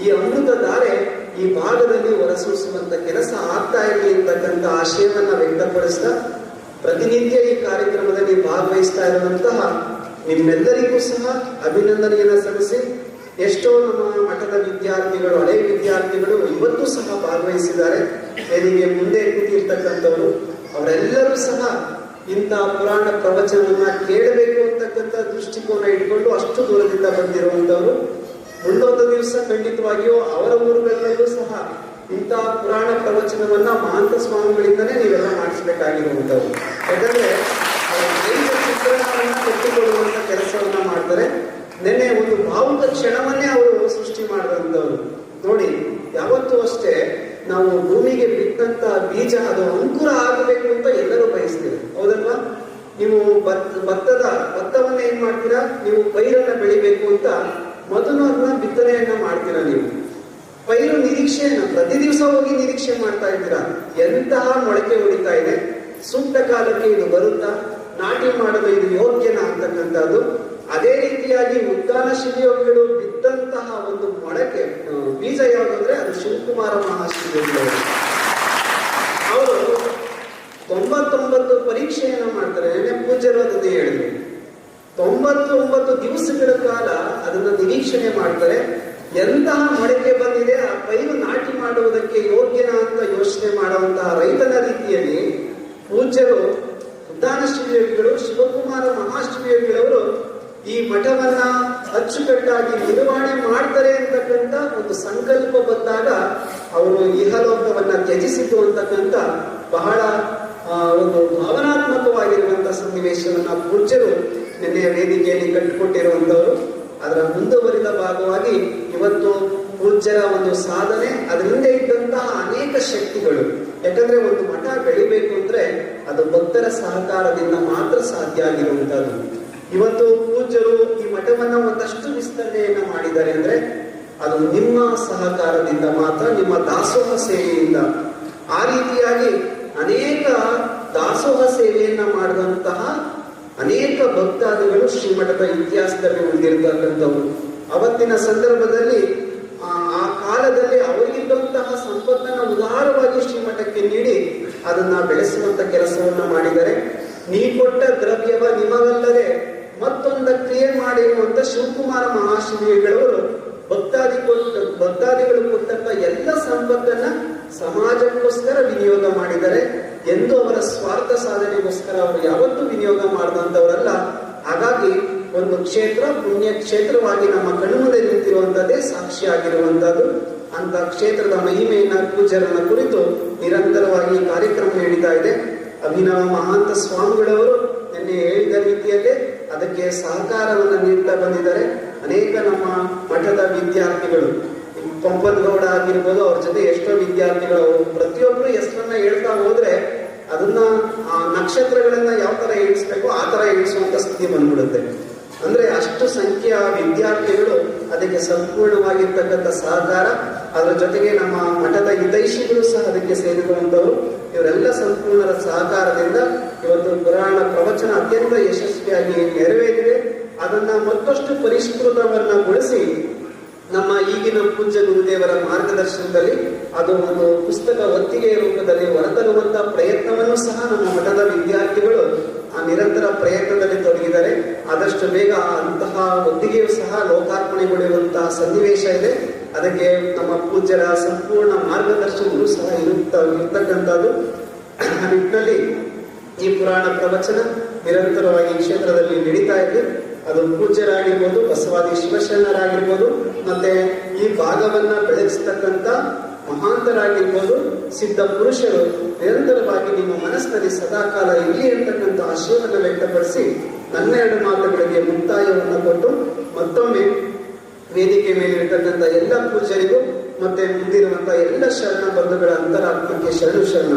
ಈ ಅಮೃತ ಧಾರೆ ಈ ಭಾಗದಲ್ಲಿ ಹೊರಸೂಸುವಂತ ಕೆಲಸ ಆಗ್ತಾ ಇರಲಿ ಅಂತಕ್ಕಂಥ ಆಶಯವನ್ನ ವ್ಯಕ್ತಪಡಿಸ್ತಾ, ಪ್ರತಿನಿತ್ಯ ಈ ಕಾರ್ಯಕ್ರಮದಲ್ಲಿ ಭಾಗವಹಿಸ್ತಾ ಇರುವಂತಹ ನಿಮ್ಮೆಲ್ಲರಿಗೂ ಸಹ ಅಭಿನಂದನೆಯನ್ನ ಸಲ್ಲಿಸಿ, ಎಷ್ಟೋ ನಮ್ಮ ಮಠದ ವಿದ್ಯಾರ್ಥಿಗಳು, ಹಳೆ ವಿದ್ಯಾರ್ಥಿಗಳು ಇವತ್ತು ಸಹ ಭಾಗವಹಿಸಿದ್ದಾರೆ. ವೇದಿಕೆ ಮುಂದೆ ಕೂತಿರ್ತಕ್ಕಂಥವರು ಅವರೆಲ್ಲರೂ ಸಹ ಇಂಥ ಪುರಾಣ ಪ್ರವಚನವನ್ನ ಕೇಳಬೇಕು ಅಂತಕ್ಕಂಥ ದೃಷ್ಟಿಕೋನ ಇಟ್ಕೊಂಡು ಅಷ್ಟು ದೂರದಿಂದ ಬಂದಿರುವಂತವರು. ಮುಂದೊಂದು ದಿವಸ ಖಂಡಿತವಾಗಿಯೂ ಅವರ ಊರುಗಳಲ್ಲೂ ಸಹ ಇಂಥ ಪುರಾಣ ಪ್ರವಚನವನ್ನ ಮಹಾಂತ ಸ್ವಾಮಿಗಳಿಂದನೇ ನೀವೆಲ್ಲ ಮಾಡಿಸ್ಬೇಕಾಗಿರುವಂತವ್ರು. ಯಾಕಂದ್ರೆ ಚಿತ್ರಣವನ್ನ ಕಟ್ಟಿಕೊಡುವಂತ ಕೆಲಸವನ್ನ ಮಾಡ್ತಾರೆ. ನಿನ್ನೆ ಒಂದು ಭಾವುಕ ಕ್ಷಣವನ್ನೇ ಅವರು ಸೃಷ್ಟಿ ಮಾಡಿದಂಥವ್ರು. ನೋಡಿ, ಯಾವತ್ತೂ ಅಷ್ಟೇ ನಾವು ಭೂಮಿಗೆ ಬಿತ್ತಂತ ಬೀಜ ಅದು ಅಂಕುರ ಆಗಬೇಕು ಅಂತ ಎಲ್ಲರೂ ಬಯಸ್ತೀವಿ, ಹೌದಲ್ವಾ? ನೀವು ಭತ್ತವನ್ನ ಏನ್ ಮಾಡ್ತೀರಾ? ನೀವು ಪೈರನ್ನ ಬೆಳಿಬೇಕು ಅಂತ ಮೊದಲು ಅದನ್ನ ಬಿತ್ತನೆಯನ್ನ ಮಾಡ್ತೀರಾ. ನೀವು ಪೈರು ನಿರೀಕ್ಷೆಯನ್ನ ಪ್ರತಿ ದಿವಸ ಹೋಗಿ ನಿರೀಕ್ಷೆ ಮಾಡ್ತಾ ಇದ್ದೀರಾ, ಎಂತಹ ಮೊಳಕೆ ಹೊಡಿತಾ ಇದೆ, ಸೂಕ್ತ ಕಾಲಕ್ಕೆ ಇದು ಬರುತ್ತಾ, ನಾಟಿ ಮಾಡಲು ಇದು ಯೋಗ್ಯನ ಅಂತಕ್ಕಂಥದ್ದು. ಅದೇ ರೀತಿಯಾಗಿ ಉದ್ದಾನ ಶಿವಯೋಗಿಗಳು ಬಿದ್ದಂತಹ ಒಂದು ಮೊಳಕೆ ಬೀಜ ಯಾವುದಂದ್ರೆ ಅದು ಶಿವಕುಮಾರ ಮಹಾಶಿವಯೋಗಿಗಳು. ಅವರು 99 ಪರೀಕ್ಷೆಯನ್ನ ಮಾಡ್ತಾರೆ. ನೆನ್ನೆ ಪೂಜ್ಯರು ಅದನ್ನೇ ಹೇಳಿದ್ರು. 99 ದಿವಸಗಳ ಕಾಲ ಅದನ್ನ ನಿರೀಕ್ಷಣೆ ಮಾಡ್ತಾರೆ. ಎಂತಹ ಮೊಳಕೆ ಬಂದಿದೆ, ಆ ಪೈರು ನಾಟಿ ಮಾಡುವುದಕ್ಕೆ ಯೋಗ್ಯನ ಅಂತ ಯೋಚನೆ ಮಾಡುವಂತಹ ರೈತನ ರೀತಿಯಲ್ಲಿ ಪೂಜ್ಯರು ಉದ್ದಾನ ಶಿವಯೋಗಿಗಳು, ಶಿವಕುಮಾರ ಮಹಾಶಿವಯೋಗಿಗಳವರು ಈ ಮಠವನ್ನ ಅಚ್ಚುಕಟ್ಟಾಗಿ ನಿರ್ವಹಣೆ ಮಾಡ್ತಾರೆ ಅಂತಕ್ಕಂಥ ಒಂದು ಸಂಕಲ್ಪ ಬಂದಾಗ ಅವರು ಇಹಲೋಕವನ್ನ ತ್ಯಜಿಸಿತು ಅಂತಕ್ಕಂಥ ಬಹಳ ಒಂದು ಭಾವನಾತ್ಮಕವಾಗಿರುವಂತಹ ಸನ್ನಿವೇಶವನ್ನ ಪೂಜ್ಯರು ನಿನ್ನೆಯ ವೇದಿಕೆಯಲ್ಲಿ ಕಟ್ಟಿಕೊಟ್ಟಿರುವಂತವರು. ಅದರ ಮುಂದುವರಿದ ಭಾಗವಾಗಿ ಇವತ್ತು ಪೂಜ್ಯರ ಒಂದು ಸಾಧನೆ, ಅದರ ಹಿಂದೆ ಇದ್ದಂತಹ ಅನೇಕ ಶಕ್ತಿಗಳು. ಯಾಕಂದ್ರೆ ಒಂದು ಮಠ ಬೆಳಿಬೇಕು ಅಂದ್ರೆ ಅದು ಭಕ್ತರ ಸಹಕಾರದಿಂದ ಮಾತ್ರ ಸಾಧ್ಯ ಆಗಿರುವಂತದ್ದು. ಇವತ್ತು ಪೂಜ್ಯರು ಈ ಮಠವನ್ನ ಒಂದಷ್ಟು ವಿಸ್ತರಣೆಯನ್ನ ಮಾಡಿದ್ದಾರೆ ಅಂದ್ರೆ ಅದು ನಿಮ್ಮ ಸಹಕಾರದಿಂದ ಮಾತ್ರ, ನಿಮ್ಮ ದಾಸೋಹ ಸೇವೆಯಿಂದ. ಆ ರೀತಿಯಾಗಿ ಅನೇಕ ದಾಸೋಹ ಸೇವೆಯನ್ನ ಮಾಡಿದಂತಹ ಅನೇಕ ಭಕ್ತಾದಿಗಳು ಶ್ರೀಮಠದ ಇತಿಹಾಸದಲ್ಲಿ ಉಳಿದಿರ್ತಕ್ಕಂಥವ್ರು. ಅವತ್ತಿನ ಸಂದರ್ಭದಲ್ಲಿ ಆ ಕಾಲದಲ್ಲಿ ಅವರಿಗಿದ್ದಂತಹ ಸಂಪತ್ತನ್ನ ಉದಾರವಾಗಿ ಶ್ರೀಮಠಕ್ಕೆ ನೀಡಿ ಅದನ್ನ ಬೆಳೆಸುವಂತ ಕೆಲಸವನ್ನ ಮಾಡಿದ್ದಾರೆ. ನೀ ಕೊಟ್ಟ ದ್ರವ್ಯವ ನಿಮಗಲ್ಲದೆ ಮತ್ತೊಂದು ಕ್ರಿಯೆ ಮಾಡಿರುವಂತ ಶಿವಕುಮಾರ ಮಹಾಶಿವಯೋಗಿಗಳವರು ಭಕ್ತಾದಿಗಳು ಕೊಟ್ಟಂತ ಎಲ್ಲ ಸಂಪತ್ತನ್ನ ಸಮಾಜಕ್ಕೋಸ್ಕರ ವಿನಿಯೋಗ ಮಾಡಿದ್ದಾರೆ. ಎಂದು ಅವರ ಸ್ವಾರ್ಥ ಸಾಧನೆಗೋಸ್ಕರ ಅವರು ಯಾವತ್ತೂ ವಿನಿಯೋಗ ಮಾಡಿದಂಥವರಲ್ಲ. ಹಾಗಾಗಿ ಒಂದು ಕ್ಷೇತ್ರ ಪುಣ್ಯ ಕ್ಷೇತ್ರವಾಗಿ ನಮ್ಮ ಕಣ್ಮುಂದೆ ನಿಂತಿರುವಂತದ್ದೇ ಸಾಕ್ಷಿಯಾಗಿರುವಂತದ್ದು. ಅಂತ ಕ್ಷೇತ್ರದ ಮಹಿಮೆಯನ್ನ ಪೂಜ್ಯರನ್ನ ಕುರಿತು ನಿರಂತರವಾಗಿ ಕಾರ್ಯಕ್ರಮ ನಡೀತಾ ಇದೆ. ಅಭಿನವ ಮಹಾಂತ ಸ್ವಾಮಿಗಳವರು ನಿನ್ನೆ ಹೇಳಿದ ರೀತಿಯಲ್ಲೇ ಅದಕ್ಕೆ ಸಹಕಾರವನ್ನು ನೀಡ್ತಾ ಬಂದಿದ್ದಾರೆ. ಅನೇಕ ನಮ್ಮ ಮಠದ ವಿದ್ಯಾರ್ಥಿಗಳು, ಪಂಪನಗೌಡ ಆಗಿರ್ಬೋದು, ಅವ್ರ ಜೊತೆ ಎಷ್ಟೋ ವಿದ್ಯಾರ್ಥಿಗಳು, ಪ್ರತಿಯೊಬ್ರು ಹೆಸರನ್ನ ಹೇಳ್ತಾ ಹೋದ್ರೆ ಅದನ್ನ ಆ ನಕ್ಷತ್ರಗಳನ್ನ ಯಾವ ತರ ಎಣಿಸ್ಬೇಕು ಆ ತರ ಎಣಿಸುವಂತ ಸ್ಥಿತಿ ಬಂದ್ಬಿಡುತ್ತೆ. ಅಂದ್ರೆ ಅಷ್ಟು ಸಂಖ್ಯೆಯ ವಿದ್ಯಾರ್ಥಿಗಳು ಅದಕ್ಕೆ ಸಂಪೂರ್ಣವಾಗಿರ್ತಕ್ಕಂಥ ಸಹಕಾರ, ಅದರ ಜೊತೆಗೆ ನಮ್ಮ ಮಠದ ಹಿತೈಷಿಗಳು ಸಹ ಅದಕ್ಕೆ ಸೇರಿರುವಂತವರು. ಇವರೆಲ್ಲ ಸಂಪೂರ್ಣ ಸಹಕಾರದಿಂದ ಇವತ್ತು ಪುರಾಣ ಪ್ರವಚನ ಅತ್ಯಂತ ಯಶಸ್ವಿಯಾಗಿ ನೆರವೇರಿದೆ. ಅದನ್ನ ಮತ್ತಷ್ಟು ಪರಿಷ್ಕೃತವನ್ನಗೊಳಿಸಿ ನಮ್ಮ ಈಗಿನ ಪೂಜ್ಯ ಗುರುದೇವರ ಮಾರ್ಗದರ್ಶನದಲ್ಲಿ ಅದು ಒಂದು ಪುಸ್ತಕ ಒತ್ತಿಗೆ ರೂಪದಲ್ಲಿ ಹೊರತರುವಂತ ಪ್ರಯತ್ನವನ್ನು ಸಹ ನಮ್ಮ ಮಠದ ವಿದ್ಯಾರ್ಥಿಗಳು ಆ ನಿರಂತರ ಪ್ರಯತ್ನದಲ್ಲಿ ತೊಡಗಿದ್ದಾರೆ. ಆದಷ್ಟು ಬೇಗ ಅಂತಹ ಒತ್ತಿಗೆಯೂ ಸಹ ಲೋಕಾರ್ಪಣೆಗೊಳ್ಳುವಂತಹ ಸನ್ನಿವೇಶ ಇದೆ. ಅದಕ್ಕೆ ನಮ್ಮ ಪೂಜ್ಯರ ಸಂಪೂರ್ಣ ಮಾರ್ಗದರ್ಶನಗಳು ಸಹ ಇರ್ತಕ್ಕಂಥದ್ದು. ಆ ನಿಟ್ಟಿನಲ್ಲಿ ಈ ಪುರಾಣ ಪ್ರವಚನ ನಿರಂತರವಾಗಿ ಈ ಕ್ಷೇತ್ರದಲ್ಲಿ ನಡೀತಾ ಇದೆ. ಅದು ಪೂಜ್ಯರಾಗಿರ್ಬೋದು, ಬಸವಾದಿ ಶಿವಶರಣರಾಗಿರ್ಬೋದು, ಮತ್ತೆ ಈ ಭಾಗವನ್ನ ಬೆಳೆಸ್ತಕ್ಕಂಥ ಮಹಾಂತರಾಗಿರ್ಬೋದು, ಸಿದ್ಧ ಪುರುಷರು ನಿರಂತರವಾಗಿ ನಿಮ್ಮ ಮನಸ್ಸಿನಲ್ಲಿ ಸದಾಕಾಲ ಇರಲಿ ಅಂತಕ್ಕಂಥ ಆಶಯವನ್ನು ವ್ಯಕ್ತಪಡಿಸಿ ನನ್ನ 2 ಮಾತುಗಳಿಗೆ ಮುಕ್ತಾಯವನ್ನು ಕೊಟ್ಟು ಮತ್ತೊಮ್ಮೆ ವೇದಿಕೆ ಮೇಲಿರ್ತಕ್ಕಂಥ ಎಲ್ಲ ಪೂಜ್ಯರಿಗೂ ಮತ್ತೆ ಮುಂದಿರುವಂತಹ ಎಲ್ಲ ಶರಣ ಬಂಧುಗಳ ಅಂತರಾತ್ಮಕ್ಕೆ ಶರಣ